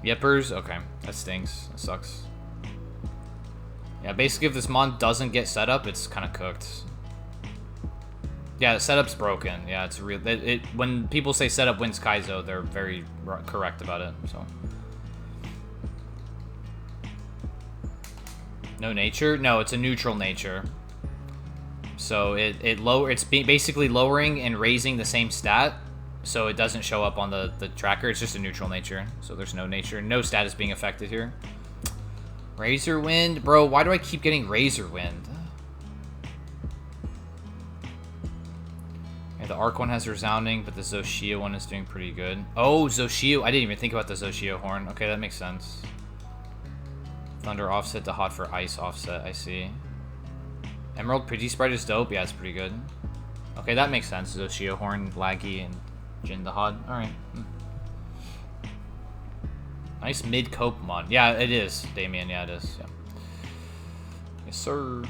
Yippers? Okay. That stinks. That sucks. Yeah, basically if this mon doesn't get set up, it's kind of cooked. Yeah, the setup's broken. Yeah, it's real. When people say setup wins Kaizo, they're very correct about it, so. No nature? No, it's a neutral nature. So it's basically lowering and raising the same stat. So it doesn't show up on the tracker. It's just a neutral nature. So there's no nature. No stat is being affected here. Razor Wind? Bro, why do I keep getting Razor Wind? Yeah, the Arc one has Resounding, but the Zoshio one is doing pretty good. Oh, Zoshio. I didn't even think about the Zoshio horn. Okay, that makes sense. Thunder offset to hot for ice offset. I see. Emerald Pretty Sprite is dope. Yeah, it's pretty good. Okay, that makes sense. Zoshio horn, laggy, and Jin the Hod. Alright. Nice mid-cope mod. Yeah, it is, Damien. Yeah, it is. Yeah. Yes, sir.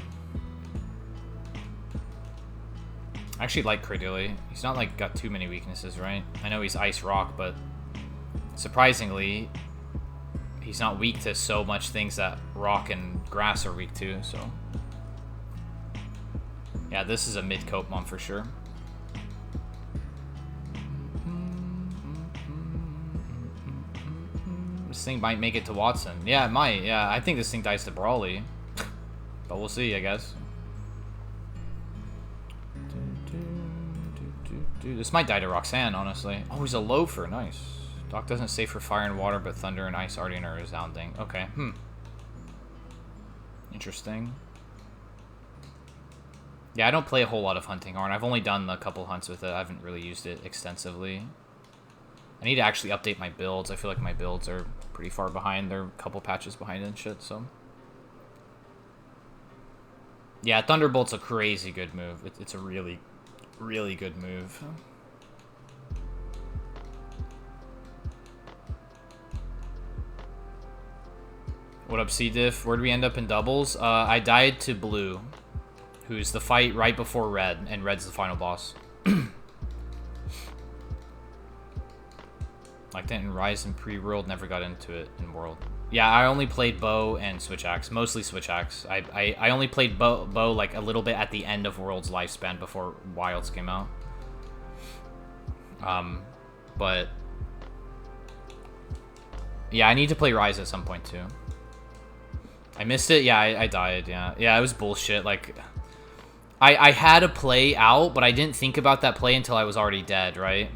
I actually like Cradily. He's not, like, got too many weaknesses, right? I know he's Ice Rock, but surprisingly, he's not weak to so much things that Rock and Grass are weak to, so. Yeah, this is a mid-cope mod for sure. This thing might make it to Watson. Yeah, it might. Yeah, I think this thing dies to Brawly. But we'll see, I guess. Dude, this might die to Roxanne, honestly. Oh, he's a Loafer. Nice. Doc doesn't say for Fire and Water, but Thunder and Ice Ardian are resounding. Okay, Interesting. Yeah, I don't play a whole lot of Hunting Horn. I've only done a couple hunts with it. I haven't really used it extensively. I need to actually update my builds. I feel like my builds are pretty far behind. They're a couple patches behind and shit, so. Yeah, Thunderbolt's a crazy good move. It's a really, really good move. What up, C-Diff? Where did we end up in doubles? I died to Blue, who's the fight right before Red, and Red's the final boss. Like that in Rise and Pre-World, never got into it in World. Yeah, I only played Bow and Switch Axe, mostly Switch Axe. I only played Bow like a little bit at the end of World's lifespan before Wilds came out. But yeah, I need to play Rise at some point too. I missed it. Yeah, I died. Yeah, it was bullshit. Like, I had a play out, but I didn't think about that play until I was already dead, right?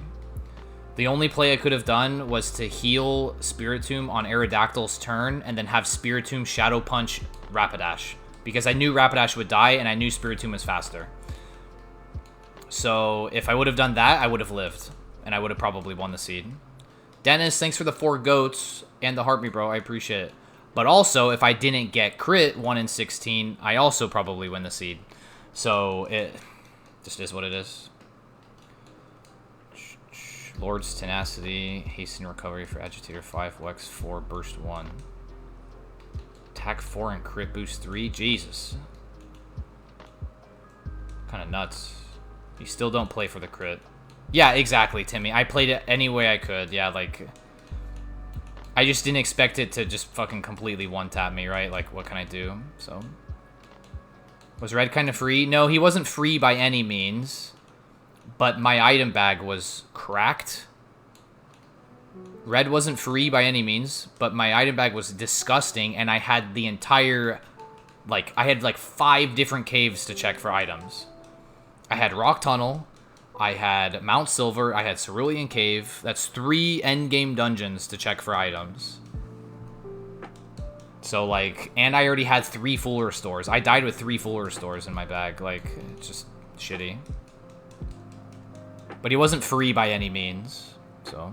The only play I could have done was to heal Spiritomb on Aerodactyl's turn and then have Spiritomb Shadow Punch Rapidash. Because I knew Rapidash would die and I knew Spiritomb was faster. So if I would have done that, I would have lived. And I would have probably won the seed. Dennis, thanks for the 4 goats and the heartbeat, bro. I appreciate it. But also, if I didn't get crit 1 in 16, I also probably win the seed. So it just is what it is. Lord's Tenacity, Hasten Recovery for Agitator 5, Wex 4, Burst 1. Attack 4 and Crit Boost 3? Jesus. Kind of nuts. You still don't play for the crit. Yeah, exactly, Timmy. I played it any way I could. Yeah, like... I just didn't expect it to just fucking completely one-tap me, right? Like, what can I do? So... Was Red kind of free? No, he wasn't free by any means. But my item bag was cracked. Red wasn't free by any means, but my item bag was disgusting, and I had the entire... Like, I had like 5 different caves to check for items. I had Rock Tunnel, I had Mount Silver, I had Cerulean Cave. That's 3 endgame dungeons to check for items. So, like, and I already had 3 full restores. I died with 3 full restores in my bag. Like, it's just shitty. But he wasn't free by any means, so...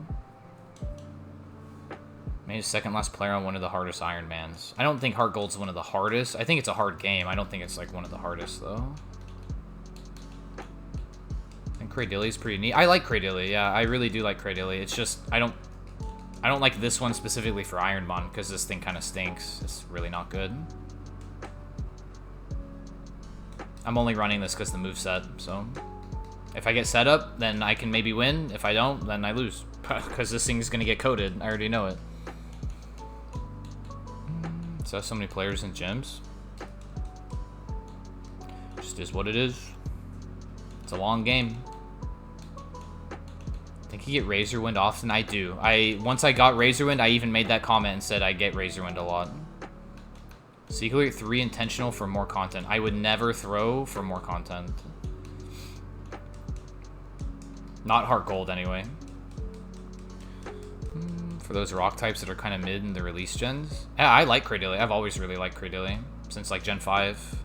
Made his second last player on one of the hardest Ironmans. I don't think Heart Gold's one of the hardest. I think it's a hard game. I don't think it's, like, one of the hardest, though. And Cradilly's pretty neat. I like Cradilly, yeah. I really do like Cradilly. It's just, I don't like this one specifically for Ironmon, because this thing kind of stinks. It's really not good. I'm only running this because the moveset, so... If I get set up, then I can maybe win. If I don't, then I lose. Because this thing's going to get coded. I already know it. So many players in gyms. Just is what it is. It's a long game. I think you get Razorwind often. I do. Once I got Razorwind, I even made that comment and said I get Razorwind a lot. Secret 3 intentional for more content. I would never throw for more content. Not Heart Gold, anyway. For those rock types that are kind of mid in the release gens. Yeah, I like Cradilly. I've always really liked Cradilly. Since, like, Gen 5.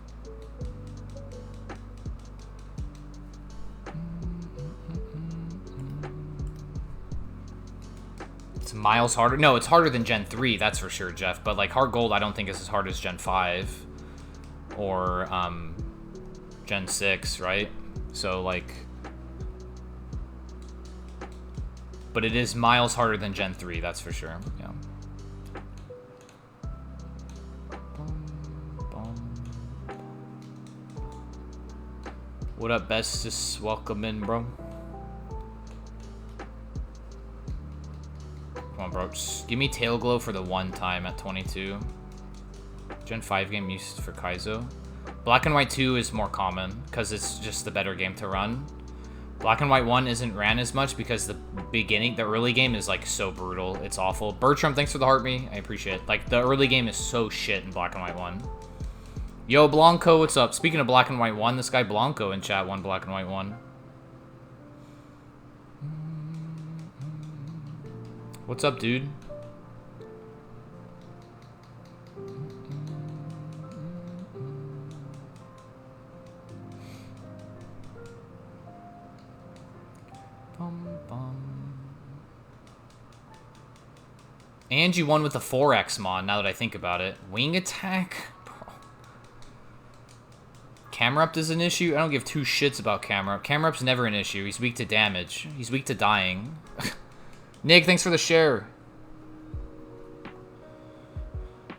It's miles harder. No, it's harder than Gen 3, that's for sure, Jeff. But, like, Heart Gold I don't think is as hard as Gen 5. Or, Gen 6, right? So, like... But it is miles harder than Gen 3, that's for sure. Yeah. What up, Bestis? Welcome in, bro. Come on, bro. Just give me Tail Glow for the one time at 22. Gen 5 game used for Kaizo. Black and White 2 is more common, because it's just the better game to run. Black and White 1 isn't ran as much because the early game is, like, so brutal. It's awful. Bertram, thanks for the heart me. I appreciate it. Like, the early game is so shit in Black and White 1. Yo, Blanco, what's up? Speaking of Black and White 1, this guy Blanco in chat won Black and White 1. What's up, dude? And you won with the 4X mod, now that I think about it. Wing attack? Bro. Camerupt is an issue? I don't give 2 shits about Camerupt. Camerupt's never an issue. He's weak to damage. He's weak to dying. Nick, thanks for the share.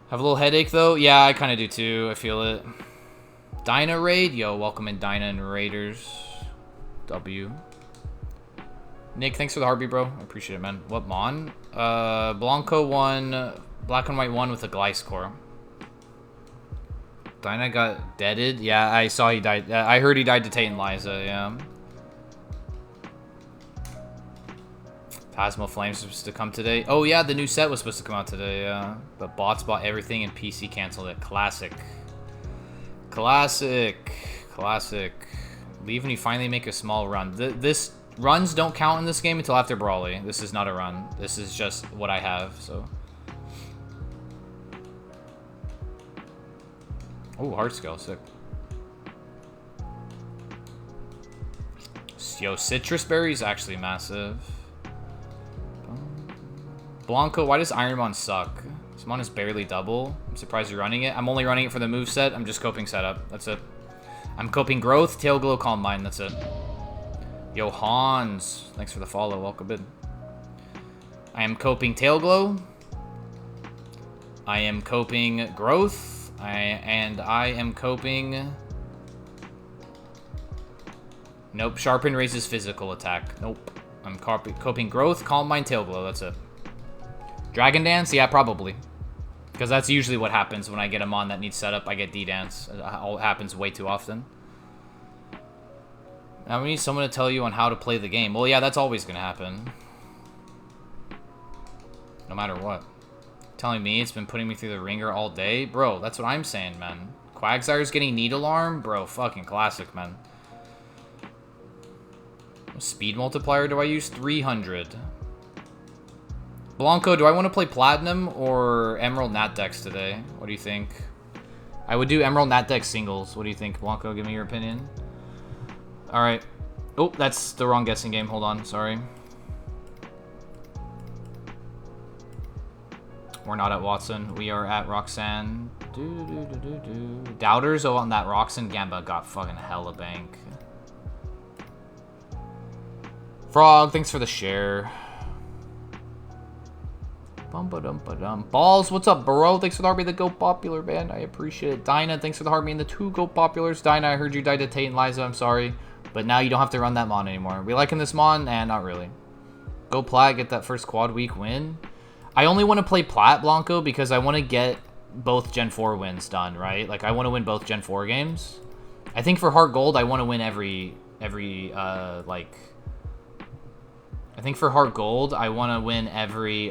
Have a little headache, though? Yeah, I kind of do, too. I feel it. Dyna Raid? Yo, welcome in Dyna and Raiders. W. Nick, thanks for the heartbeat, bro. I appreciate it, man. What mon? Blanco won Black and White 1 with a Glycor. Dyna got deaded? Yeah, I saw he died. I heard he died to Tate and Liza, yeah. Phasmo Flames supposed to come today. Oh, yeah, the new set was supposed to come out today, yeah. But bots bought everything and PC canceled it. Classic. Classic. Classic. Leave when you finally make a small run. This... Runs don't count in this game until after Brawly. This is not a run. This is just what I have, so. Oh, hard scale, sick. Yo, Citrus Berry is actually massive. Blanco, why does Ironmon suck? This mon is barely double. I'm surprised you're running it. I'm only running it for the moveset. I'm just coping setup. That's it. I'm coping growth, tail glow, calm mind. That's it. Yo, Hans. Thanks for the follow. Welcome in. I am coping Tail Glow. I am coping Growth. And I am coping... Nope. Sharpen raises physical attack. Nope. I'm coping Growth, Calm Mind, Tail Glow. That's it. Dragon Dance? Yeah, probably. Because that's usually what happens when I get a mon that needs setup. I get D-Dance. It happens way too often. Now we need someone to tell you on how to play the game. Well, yeah, that's always going to happen. No matter what. Telling me it's been putting me through the ringer all day? Bro, that's what I'm saying, man. Quagsire's getting Needle Arm? Bro, fucking classic, man. What speed multiplier do I use? 300. Blanco, do I want to play Platinum or Emerald Nat Dex today? What do you think? I would do Emerald Nat Dex singles. What do you think, Blanco? Give me your opinion. Alright. Oh, that's the wrong guessing game. Hold on. Sorry. We're not at Watson. We are at Roxanne. Doubters? Oh, on that Roxanne Gamba got fucking hella bank. Frog, thanks for the share. Balls, what's up, bro? Thanks for the heartbeat, the Go Popular, man. I appreciate it. Dinah, thanks for the heartbeat and the 2 Go Populars. Dinah, I heard you died to Tate and Liza. I'm sorry. But now you don't have to run that mon anymore. We liking this mon? Nah, not really. Go Plat, get that first quad week win. I only want to play Plat, Blanco, because I want to get both Gen 4 wins done, right? Like, I want to win both Gen 4 games. I think for Heart Gold, I want to win every like... I think for Heart Gold, I want to win every,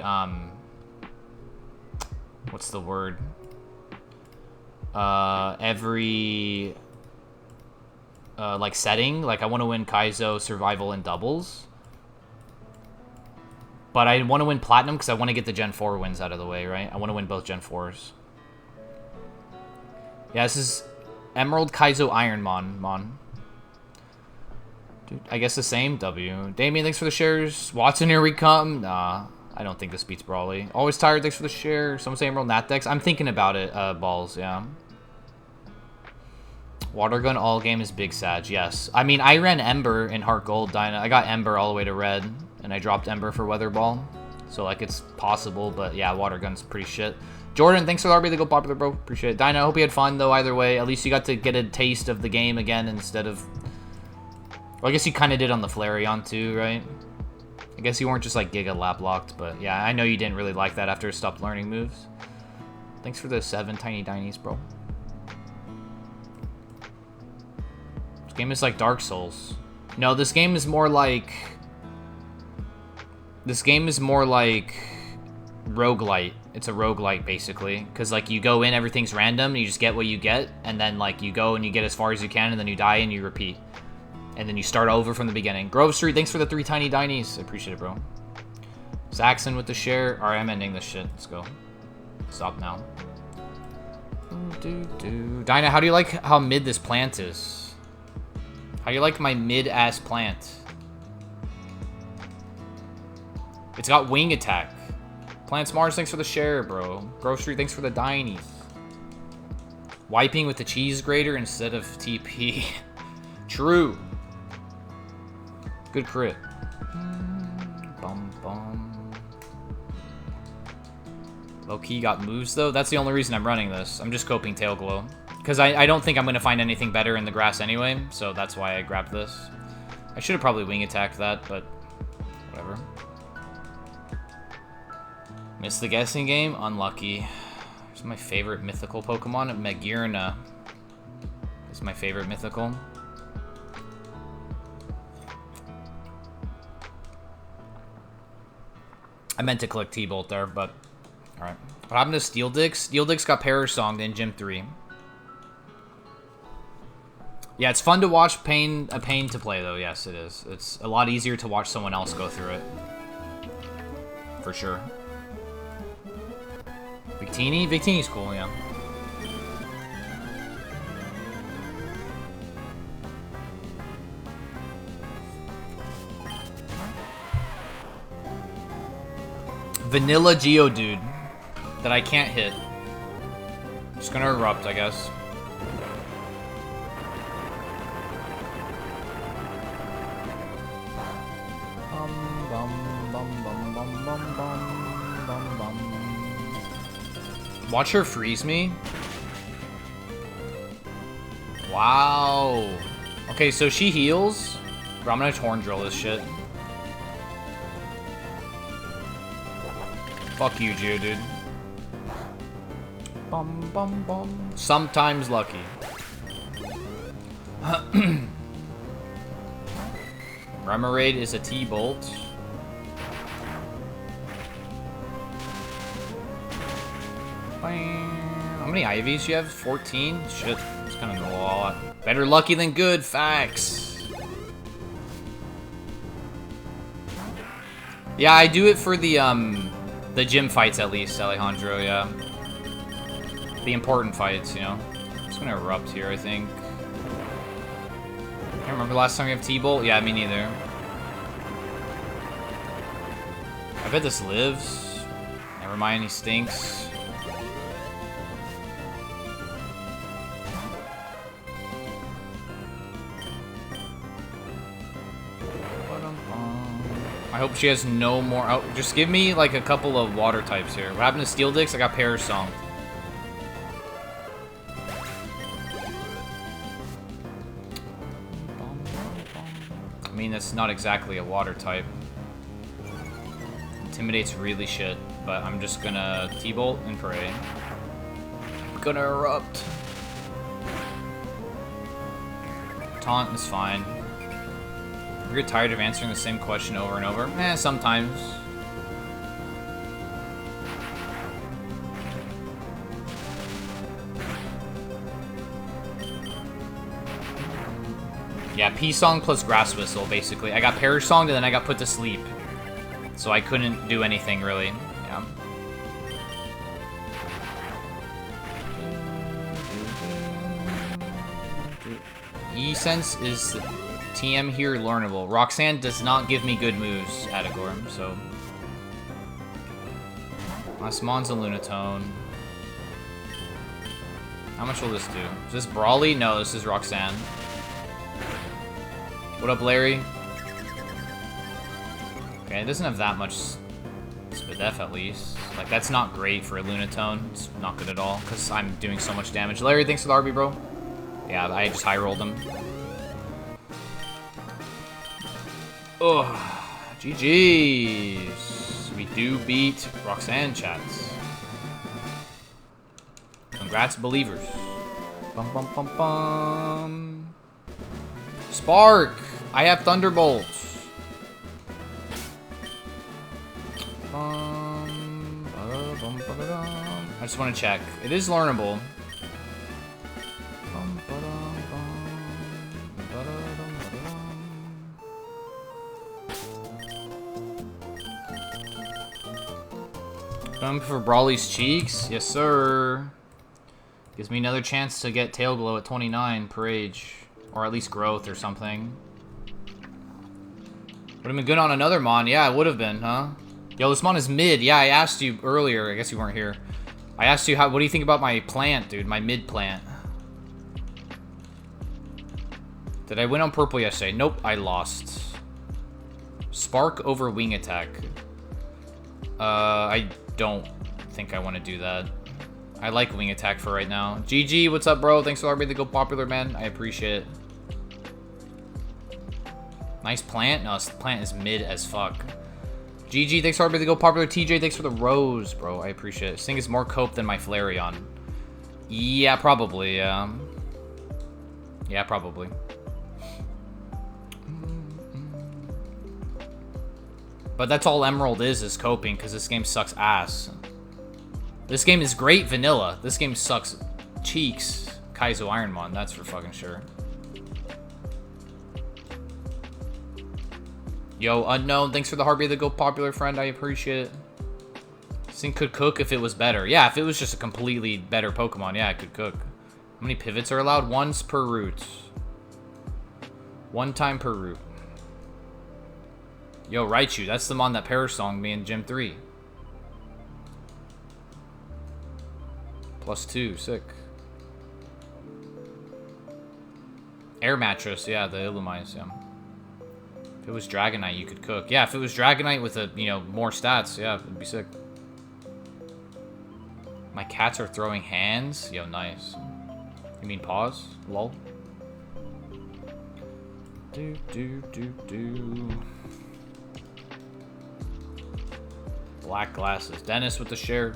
what's the word? Every, like, setting. Like, I want to win Kaizo, Survival, and Doubles. But I want to win Platinum because I want to get the Gen 4 wins out of the way, right? I want to win both Gen 4s. Yeah, this is Emerald Kaizo Ironmon. Dude, I guess the same. W. Damien, thanks for the shares. Watson, here we come. Nah, I don't think this beats Brawly. Always tired, thanks for the share. Someone say Emerald Nat Dex. I'm thinking about it, Balls, yeah. Water Gun all game is Big Sag, yes. I mean, I ran Ember in Heart Gold, Dinah. I got Ember all the way to Red, and I dropped Ember for Weather Ball. So, like, it's possible, but yeah, Water Gun's pretty shit. Jordan, thanks for the RB to Go Popular, bro. Appreciate it. Dinah, I hope you had fun, though, either way. At least you got to get a taste of the game again instead of... Well, I guess you kind of did on the Flareon too, right? I guess you weren't just like Giga Lap Locked, but yeah, I know you didn't really like that after it stopped learning moves. Thanks for the 7 tiny dinies, bro. This game is like Dark Souls. No, this game is more like... This game is more like roguelite. It's a roguelite, basically. Because, like, you go in, everything's random, and you just get what you get, and then, like, you go and you get as far as you can, and then you die and you repeat. And then you start over from the beginning. Grove Street, thanks for the 3 tiny dinies. I appreciate it, bro. Saxon with the share. Alright, I'm ending this shit. Let's go. Stop now. Dinah, how do you like how mid this plant is? How do you like my mid-ass plant? It's got wing attack. Plants Mars, thanks for the share, bro. Grove Street, thanks for the dinies. Wiping with the cheese grater instead of TP. True. Good crit. Bum, bum. Low-key got moves, though. That's the only reason I'm running this. I'm just coping Tail Glow. Because I don't think I'm going to find anything better in the grass anyway, so that's why I grabbed this. I should have probably wing attacked that, but whatever. Missed the guessing game? Unlucky. Here's my favorite mythical Pokemon. Magearna is my favorite mythical. I meant to click T-Bolt there, but... Alright. What happened to Steel Dix? Steel Dix got Parasonged in Gym 3. Yeah, it's fun to watch, a pain to play, though. Yes, it is. It's a lot easier to watch someone else go through it. For sure. Victini? Victini's cool, yeah. Vanilla Geodude that I can't hit. Just gonna erupt, I guess. Watch her freeze me. Wow. Okay, so she heals. Bro, I'm gonna torn drill this shit. Fuck you, Jew, dude. Bum, bum, bum. Sometimes lucky. Remoraid is a T-bolt. How many IVs do you have? 14? Shit, it's gonna go a lot. Better lucky than good, facts. Yeah, I do it for the gym fights at least, Alejandro, yeah. The important fights, you know. I'm just gonna erupt here, I think. Can't remember the last time we have T-bolt? Yeah, me neither. I bet this lives. Never mind, he stinks. I hope she has no more. Oh, just give me like a couple of water types here. What happened to Steel Dix? I got Perish Song. I mean, that's not exactly a water type. Intimidate's really shit, but I'm just gonna T-bolt and pray. I'm gonna erupt. Taunt is fine. You get tired of answering the same question over and over? Eh, sometimes. Yeah, P-Song plus Grass Whistle, basically. I got Perish Song, and then I got put to sleep. So I couldn't do anything, really. Yeah. E-Sense is TM here, learnable. Roxanne does not give me good moves, Atagorm, so... Last Mon's a Lunatone. How much will this do? Is this Brawly? No, this is Roxanne. What up, Larry? Okay, it doesn't have that much Spadef, at least. Like, that's not great for a Lunatone. It's not good at all, because I'm doing so much damage. Larry, thanks for the RB, bro. Yeah, I just high-rolled him. Oh, GG's. We do beat Roxanne, chats. Congrats, believers. Bum, bum, bum, bum. Spark! I have Thunderbolts. I just want to check. It is learnable. For Brawly's cheeks? Yes, sir. Gives me another chance to get Tail Glow at 29 per age. Or at least growth or something. Would have been good on another Mon. Yeah, it would have been, huh? Yo, this Mon is mid. Yeah, I asked you earlier. I guess you weren't here. I asked you, what do you think about my plant, dude? My mid plant. Did I win on purple yesterday? Nope, I lost. Spark over wing attack. I don't think I want to do that. I like wing attack for right now. GG, what's up, bro? Thanks for RB to go popular, man. I appreciate it. Nice plant. No, this plant is mid as fuck. GG, thanks for RB to go popular. TJ, thanks for the rose, bro. I appreciate it. This thing is more cope than my Flareon. Yeah, probably, yeah. Yeah, probably. But that's all Emerald is coping, because this game sucks ass. This game is great vanilla. This game sucks cheeks. Kaizo Ironmon, that's for fucking sure. Yo, Unknown, thanks for the heartbeat to go popular, friend. I appreciate it. This thing could cook if it was better. Yeah, if it was just a completely better Pokemon, yeah, it could cook. How many pivots are allowed? Once per route. One time per route. Yo, Raichu, that's the Mon that Perish Song me in Gym 3. +2, sick. Air Mattress, yeah, the Illumise, yeah. If it was Dragonite, you could cook. Yeah, if it was Dragonite with a, you know, more stats, yeah, it'd be sick. My cats are throwing hands? Yo, nice. You mean paws? Lol. Do, do, do, do. Black glasses. Dennis with the share.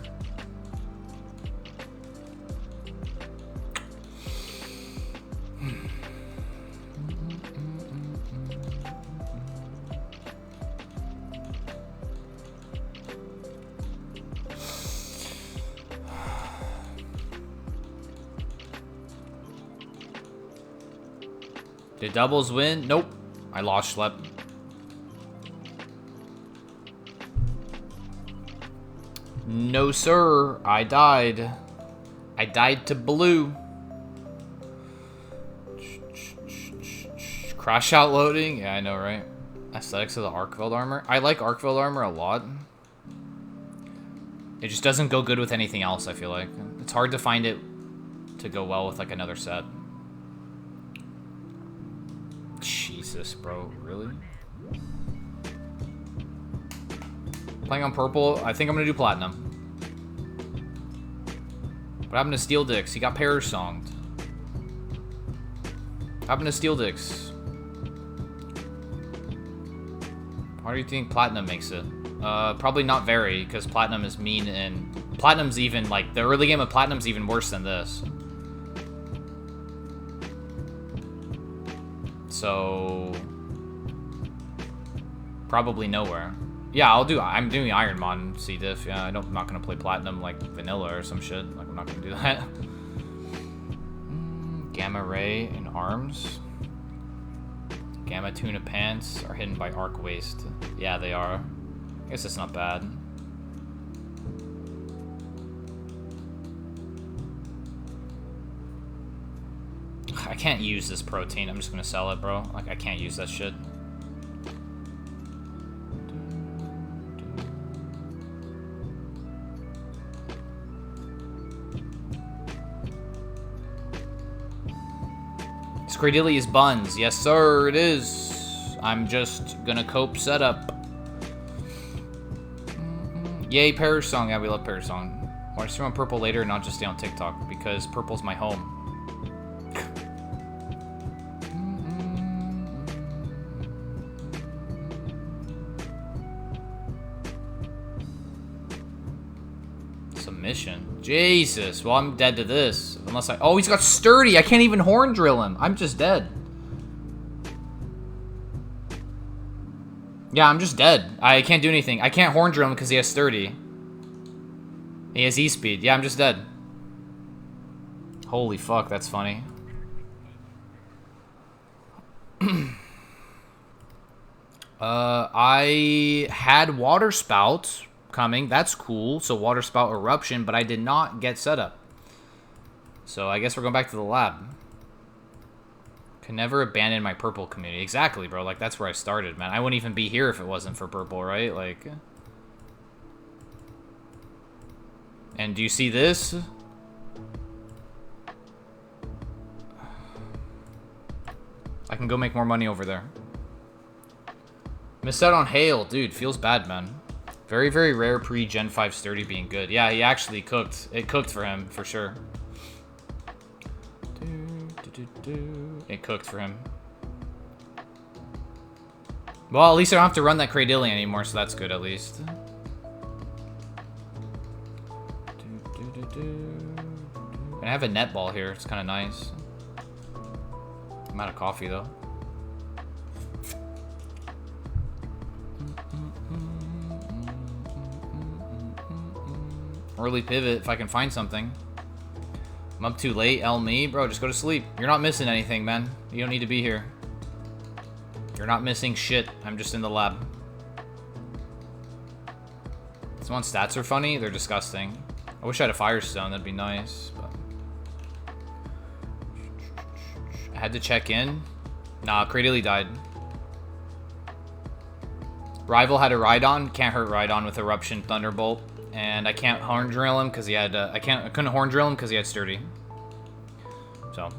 Did doubles win? Nope. I lost Schlep. No, sir. I died. I died to blue. Crash out loading? Yeah, I know, right? Aesthetics of the Arcveld armor. I like Arcveld armor a lot. It just doesn't go good with anything else, I feel like. It's hard to find it to go well with, like, another set. Jesus, bro. Really? Playing on purple. I think I'm going to do platinum. What happened to Steel Dix? He got parasonged. What happened to Steel Dix? Why do you think platinum makes it? Probably not very, because platinum is mean, and platinum's even, like, the early game of platinum's even worse than this. So probably nowhere. Yeah, I'm doing Ironmon C diff. Yeah, I'm not gonna play platinum like vanilla or some shit. Like, I'm not gonna do that. Gamma ray and arms. Gamma tuna pants are hidden by arc waist. Yeah, they are. I guess it's not bad. I can't use this protein. I'm just gonna sell it, bro. Like, I can't use that shit. Scradilli is buns. Yes, sir, it is. I'm just gonna cope setup. Yay, Parasong. Yeah, we love Parasong. Why stream on purple later and not just stay on TikTok? Because purple's my home. Submission. Jesus. Well, I'm dead to this. Unless I... Oh, he's got sturdy. I can't even horn drill him. I'm just dead. Yeah, I'm just dead. I can't do anything. I can't horn drill him because he has sturdy. He has E-speed. Yeah, I'm just dead. Holy fuck, that's funny. I had water spout coming. That's cool. So water spout eruption, but I did not get setup. So I guess we're going back to the lab. Can never abandon my purple community. Exactly, bro. Like, that's where I started, man. I wouldn't even be here if it wasn't for purple, right? Like... And do you see this? I can go make more money over there. Missed out on hail. Dude, feels bad, man. Very, very rare pre-Gen 5 sturdy being good. Yeah, he actually cooked. It cooked for him, for sure. It cooked for him. Well, at least I don't have to run that Cradillion anymore, so that's good, at least. And I have a netball here. It's kind of nice. I'm out of coffee, though. Early pivot, if I can find something. I'm up too late, L me. Bro, just go to sleep. You're not missing anything, man. You don't need to be here. You're not missing shit. I'm just in the lab. Someone's stats are funny. They're disgusting. I wish I had a Firestone. That'd be nice. But... I had to check in. Nah, Cradilly died. Rival had a Rhydon. Can't hurt Rhydon with Eruption Thunderbolt. And I can't horn drill him because he had. I couldn't horn drill him because he had sturdy. So.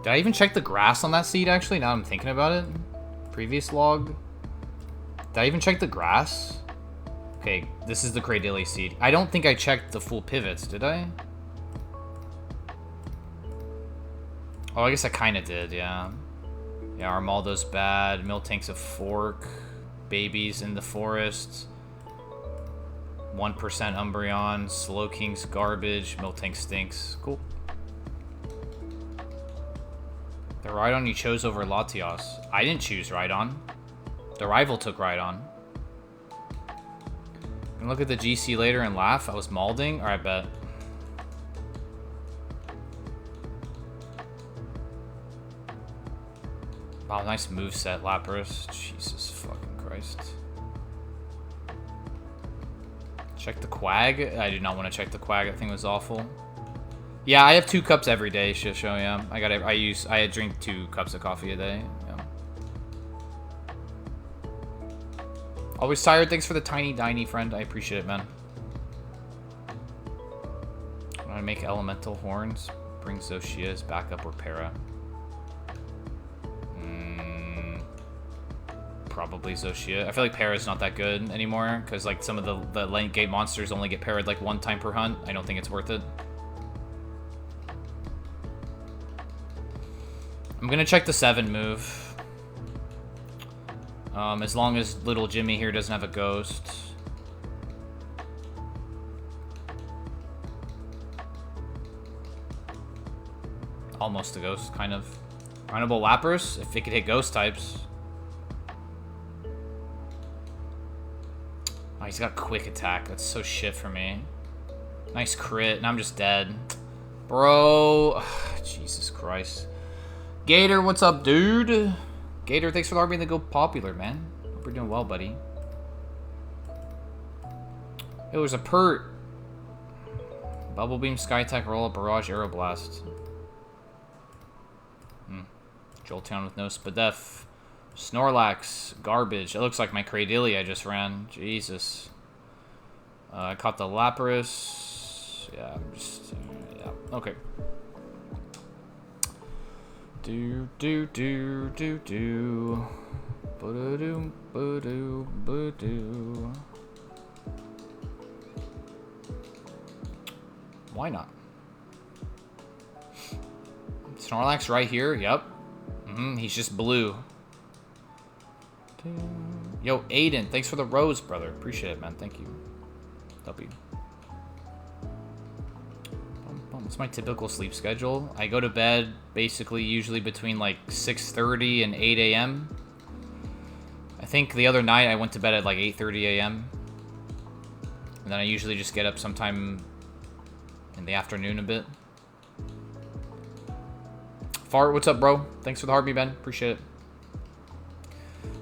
Did I even check the grass on that seed? Actually, now I'm thinking about it. Previous log. Did I even check the grass? Okay, this is the Cradilly seed. I don't think I checked the full pivots, did I? Oh, I guess I kind of did, yeah. Yeah, Armaldo's bad. Miltank's a fork. Babies in the forest. 1% Umbreon. Slowking's garbage. Miltank stinks. Cool. The Rhydon you chose over Latios. I didn't choose Rhydon. The rival took Rhydon. And look at the GC later and laugh. I was malding. Alright, bet. Wow, nice moveset, Lapras. Jesus fucking Christ. Check the Quag. I do not want to check the Quag. That thing was awful. Yeah, I have 2 cups every day, Shisho, yeah. I drink 2 cups of coffee a day. Yeah. Always tired. Thanks for the tiny diny, friend. I appreciate it, man. I want to make elemental horns. Bring Zoshia's backup or para. Probably Zoshia. I feel like Para's not that good anymore, because like some of the lane gate monsters only get parried like 1 time per hunt. I don't think it's worth it. I'm gonna check the 7 move. As long as little Jimmy here doesn't have a ghost. Almost a ghost, kind of. Runnable Lapras, if it could hit ghost types. Oh, he's got quick attack. That's so shit for me. Nice crit, and I'm just dead. Bro. Jesus Christ. Gator, what's up, dude? Gator, thanks for the RB and the go popular, man. Hope you're doing well, buddy. It was a pert. Bubble Beam, Sky Attack, Roll Up, Barrage, Aeroblast. Jolteon with no Spadef. Snorlax, garbage. It looks like my Cradilly I just ran. Jesus. I caught the Lapras. Yeah, I'm just... yeah, okay. Do. Ba-da-doo, ba-doo, ba-doo. Why not? Snorlax right here. Yep. He's just blue. Yo, Aiden, thanks for the rose, brother. Appreciate it, man. Thank you. W. What's my typical sleep schedule? I go to bed basically usually between like 6:30 and 8 a.m. I think the other night I went to bed at like 8:30 a.m. And then I usually just get up sometime in the afternoon a bit. Fart, what's up, bro? Thanks for the heartbeat, Ben. Appreciate it.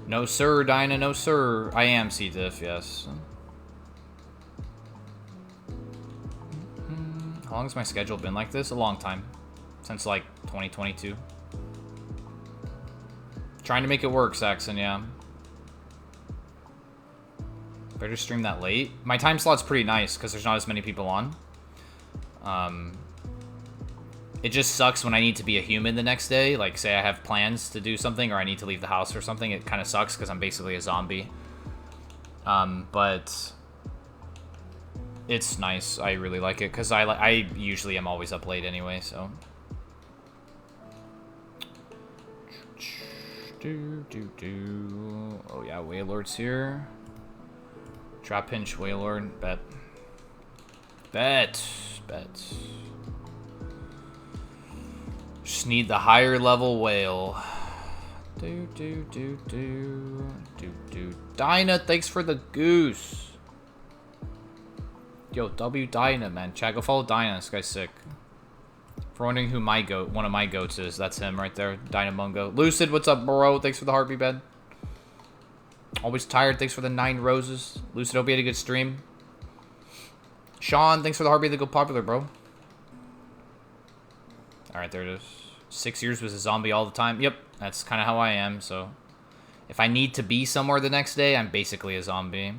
No, sir, Dinah. No, sir. I am C-Diff, yes. How long has my schedule been like this? A long time. Since, like, 2022. Trying to make it work, Saxon, yeah. Better stream that late. My time slot's pretty nice, because there's not as many people on. It just sucks when I need to be a human the next day. Like, say I have plans to do something or I need to leave the house or something. It kind of sucks because I'm basically a zombie. But it's nice. I really like it because I usually am always up late anyway, so. Oh, yeah, Wailord's here. Trap Pinch, Wailord. Bet. Just need the higher level whale. Dinah, thanks for the goose. Yo, W Dinah, man. Chat, go follow Dinah. This guy's sick. For wondering who my goat, one of my goats is, that's him right there. Dynamungo. Lucid, what's up, bro? Thanks for the heartbeat, bed. Always tired. Thanks for the 9 roses. Lucid, hope you had a good stream. Sean, thanks for the heartbeat that go popular, bro. Alright, there it is. 6 years was a zombie all the time. Yep, that's kind of how I am, so. If I need to be somewhere the next day, I'm basically a zombie.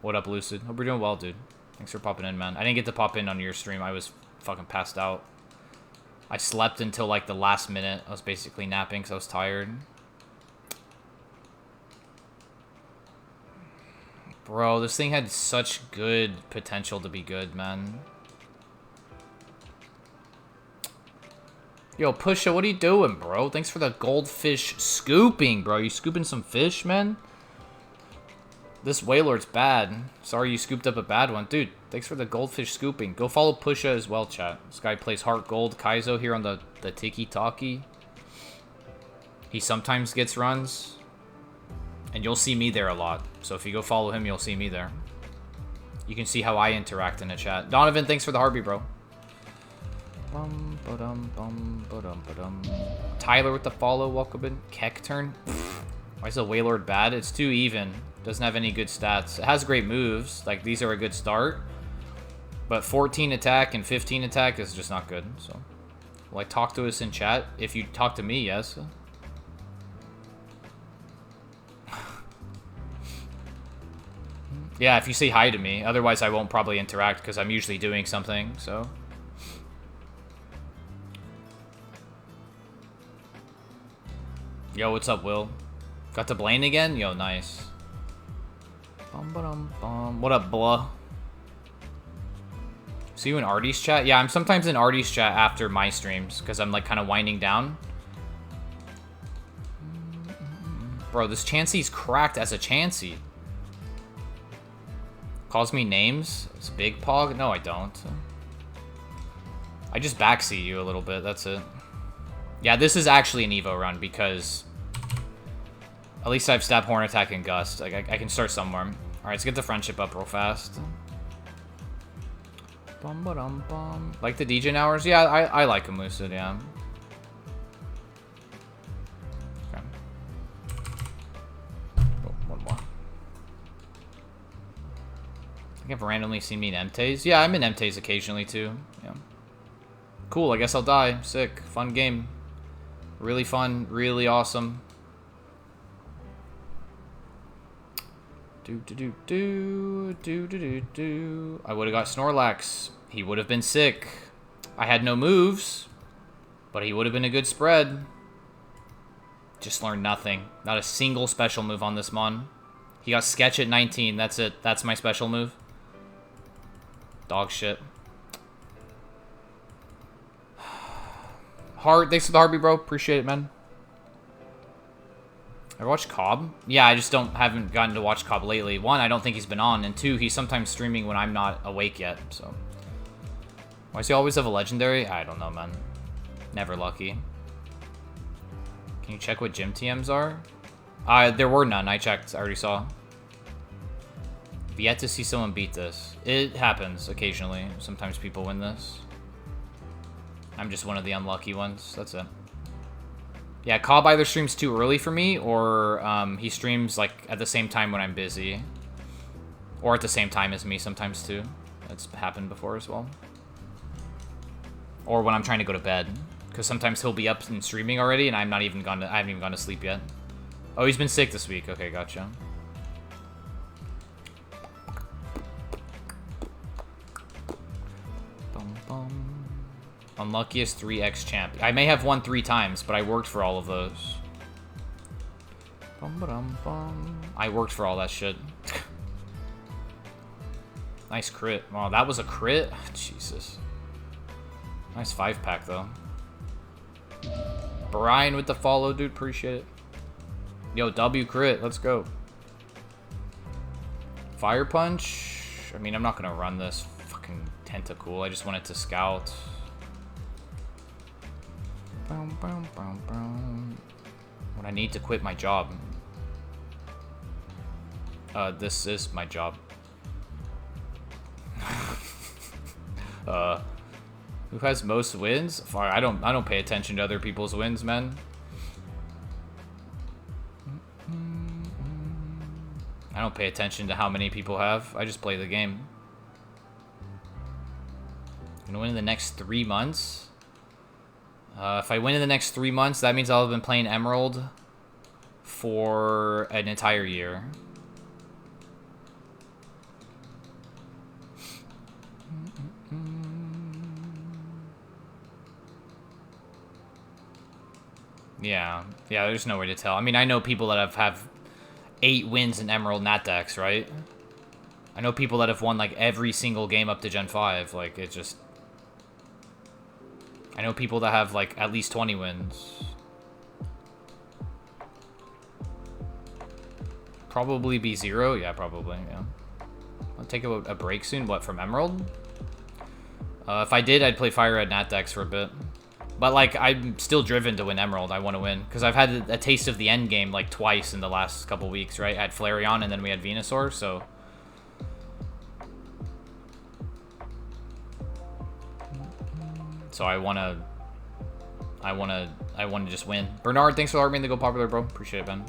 What up, Lucid? Hope you're doing well, dude. Thanks for popping in, man. I didn't get to pop in on your stream. I was fucking passed out. I slept until, like, the last minute. I was basically napping because I was tired. Bro, this thing had such good potential to be good, man. Yo, Pusha, what are you doing, bro? Thanks for the goldfish scooping, bro. You scooping some fish, man? This Wailord's bad. Sorry you scooped up a bad one. Dude, thanks for the goldfish scooping. Go follow Pusha as well, chat. This guy plays Heart Gold Kaizo here on the Tiki-Taki. He sometimes gets runs. And you'll see me there a lot. So if you go follow him, you'll see me there. You can see how I interact in the chat. Donovan, thanks for the heartbeat, bro. Tyler with the follow, welcome in. Keck turn. Why is the Wailord bad? It's too even. Doesn't have any good stats. It has great moves. Like, these are a good start. But 14 attack and 15 attack is just not good. So, like, talk to us in chat. If you talk to me, yes. Yeah, if you say hi to me. Otherwise, I won't probably interact because I'm usually doing something, so... Yo, what's up, Will? Got to Blaine again? Yo, nice. What up, blah? See you in Artie's chat? Yeah, I'm sometimes in Artie's chat after my streams because I'm like kind of winding down. Bro, this Chansey's cracked as a Chansey. Calls me names? It's Big Pog? No, I don't. I just backseat you a little bit, that's it. Yeah, this is actually an Evo run because at least I have Stab, Horn Attack, and Gust. Like, I can start somewhere. Alright, let's get the friendship up real fast. Like the DJ hours? Yeah, I like him, Lucid, yeah. Okay. Oh, one more. I think I've randomly seen me in MTAs. Yeah, I'm in MTAs occasionally, too. Yeah. Cool, I guess I'll die. Sick. Fun game. Really fun. Really awesome. I would have got Snorlax. He would have been sick. I had no moves, but he would have been a good spread. Just learned nothing. Not a single special move on this Mon. He got Sketch at 19. That's it. That's my special move. Dog shit. Heart, thanks for the heartbeat, bro. Appreciate it, man. Ever watch Cobb? Yeah, I just haven't gotten to watch Cobb lately. One, I don't think he's been on, and two, he's sometimes streaming when I'm not awake yet, so. Why does he always have a legendary? I don't know, man. Never lucky. Can you check what gym TMs are? There were none. I checked. I already saw. I've yet to see someone beat this. It happens occasionally. Sometimes people win this. I'm just one of the unlucky ones. That's it. Yeah, Cobb either streams too early for me, or he streams like at the same time when I'm busy. Or at the same time as me sometimes too. That's happened before as well. Or when I'm trying to go to bed. Because sometimes he'll be up and streaming already, and I haven't even gone to sleep yet. Oh, he's been sick this week. Okay, gotcha. Unluckiest 3x champ. I may have won 3 times, but I worked for all of those. I worked for all that shit. Nice crit. Wow, that was a crit? Jesus. Nice 5-pack, though. Brian with the follow, dude. Appreciate it. Yo, W crit. Let's go. Fire Punch? I mean, I'm not going to run this fucking Tentacool. I just wanted to scout. When I need to quit my job. This is my job. Who has most wins? I don't pay attention to other people's wins, man. I don't pay attention to how many people have. I just play the game. I'm gonna win in the next 3 months. If I win in the next 3 months, that means I'll have been playing Emerald for an entire year. Yeah, there's no way to tell. I mean, I know people that have 8 wins in Emerald Nat decks, right? I know people that have won, like, every single game up to Gen 5. Like, it just... I know people that have, like, at least 20 wins. Probably be 0? Yeah, probably, yeah. I'll take a break soon. What, from Emerald? If I did, I'd play FireRed Nat decks for a bit. But, like, I'm still driven to win Emerald. I want to win. Because I've had a taste of the end game, like, twice in the last couple weeks, right? I had Flareon, and then we had Venusaur, so... So I wanna just win. Bernard, thanks for allowing me to go popular, bro. Appreciate it, Ben.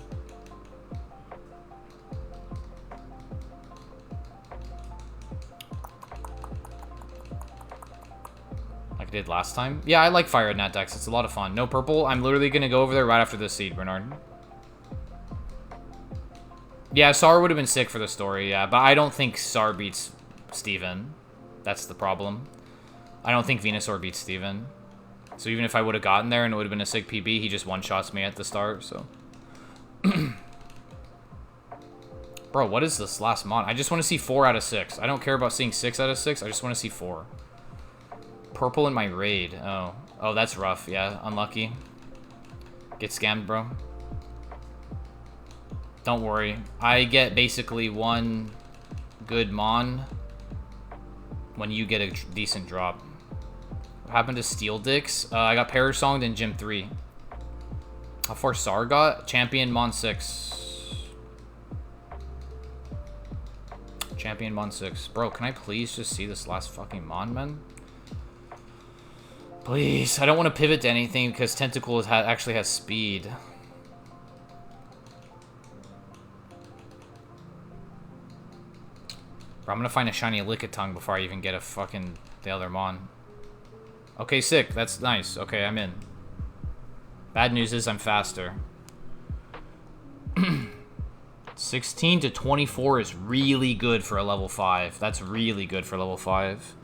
Like I did last time. Yeah, I like FireRed Nat decks. It's a lot of fun. No purple. I'm literally gonna go over there right after this seed, Bernard. Yeah, Sar would have been sick for the story, yeah, but I don't think Sar beats Steven. That's the problem. I don't think Venusaur beats Steven. So even if I would have gotten there and it would have been a sick PB, he just one-shots me at the start, so... Bro, what is this last mon? I just want to see 4 out of 6. I don't care about seeing 6 out of 6. I just want to see 4. Purple in my raid. Oh. Oh, that's rough. Yeah, unlucky. Get scammed, bro. Don't worry. I get basically 1 good mon when you get a decent drop. What happened to Steel Dicks? I got Parasonged in Gym 3. How far Sar got? Champion Mon 6. Champion Mon 6. Bro, can I please just see this last fucking Mon, man? Please. I don't want to pivot to anything because Tentacle actually has speed. Bro, I'm gonna find a shiny Lickitung before I even get a fucking the other Mon. Okay, sick. That's nice. Okay, I'm in. Bad news is I'm faster. 16 to 24 is really good for a level 5. That's really good for level 5.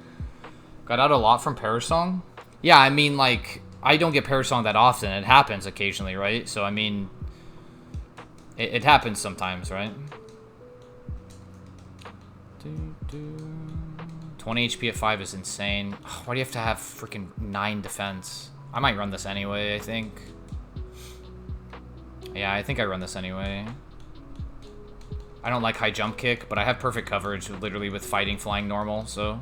Got out a lot from Parasong? Yeah, I mean, like, I don't get Parasong that often. It happens occasionally, right? So, I mean, it happens sometimes, right? 20 HP at 5 is insane. Why do you have to have freaking 9 defense? I might run this anyway, I think. Yeah, I think I run this anyway. I don't like high jump kick, but I have perfect coverage literally with fighting, flying, normal, so...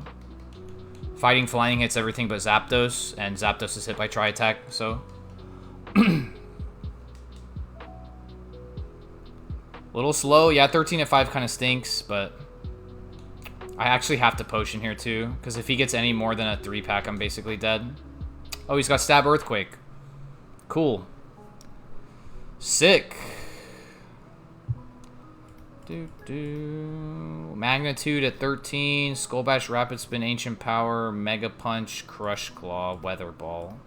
Fighting, flying hits everything but Zapdos, and Zapdos is hit by Tri-Attack, so... Little slow. Yeah, 13 at 5 kind of stinks, but... I actually have to potion here too, because if he gets any more than a 3-pack, I'm basically dead. Oh, he's got Stab Earthquake. Cool. Sick. Magnitude at 13. Skull Bash, Rapid Spin, Ancient Power, Mega Punch, Crush Claw, Weather Ball.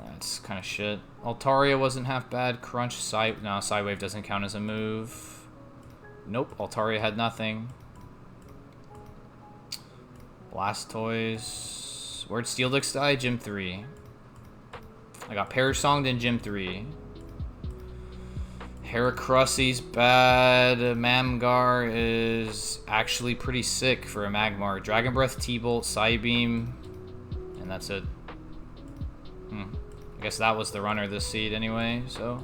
That's kind of shit. Altaria wasn't half bad. Crunch, no, Psywave doesn't count as a move. Nope, Altaria had nothing. Blastoise. Where'd Steel Dicks die? Gym 3. I got Parasonged in Gym 3. Heracrussy's bad. Mamgar is actually pretty sick for a Magmar. Dragon Breath, T-Bolt, Psybeam. And that's it. I guess that was the runner this seed anyway, so.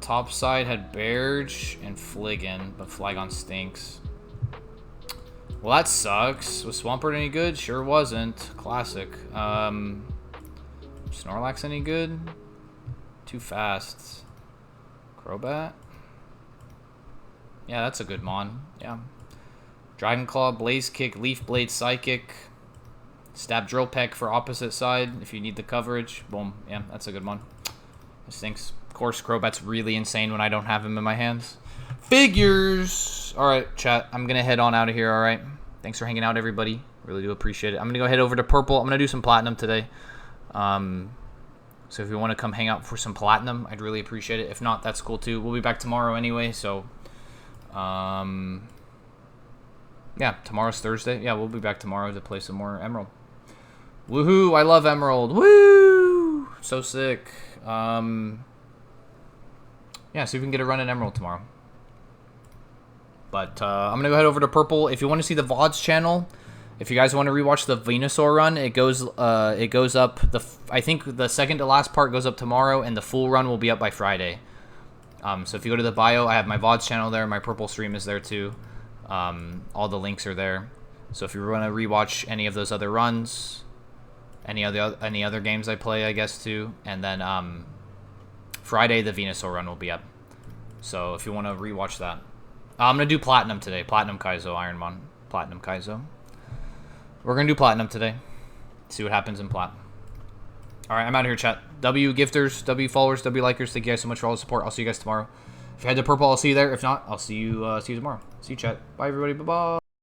Top side had Berge and Fliggin, but Flygon stinks. Well, that sucks. Was Swampert any good? Sure wasn't. Classic. Snorlax any good? Too fast. Crobat? Yeah, that's a good mon. Yeah. Dragon Claw, Blaze Kick, Leaf Blade, Psychic. Stab Drill Peck for opposite side if you need the coverage. Boom. Yeah, that's a good one. This stinks. Of course, Crobat's really insane when I don't have him in my hands. Figures! Alright, chat. I'm going to head on out of here, alright? Thanks for hanging out, everybody. Really do appreciate it. I'm going to go head over to Purple. I'm going to do some Platinum today. So if you want to come hang out for some Platinum, I'd really appreciate it. If not, that's cool too. We'll be back tomorrow anyway, so... yeah, tomorrow's Thursday. Yeah, we'll be back tomorrow to play some more Emerald. Woohoo! I love Emerald. Woo! So sick. Yeah, see if we can get a run in Emerald tomorrow. But I'm gonna go head over to purple. If you want to see the VODs channel, if you guys want to rewatch the Venusaur run, it goes up. I think the second to last part goes up tomorrow, and the full run will be up by Friday. So if you go to the bio, I have my VODs channel there. My purple stream is there too. All the links are there. So if you want to rewatch any of those other runs, any other games I play, I guess too, and then Friday the Venusaur run will be up. So if you want to rewatch that, I'm gonna do platinum today. Platinum Kaizo Ironmon. Platinum Kaizo. We're gonna do platinum today. See what happens in plat. All right, I'm out of here, chat. W gifters, W followers, W likers. Thank you guys so much for all the support. I'll see you guys tomorrow. If you head to purple, I'll see you there. If not, I'll see you tomorrow. See you, chat. Bye, everybody. Bye bye.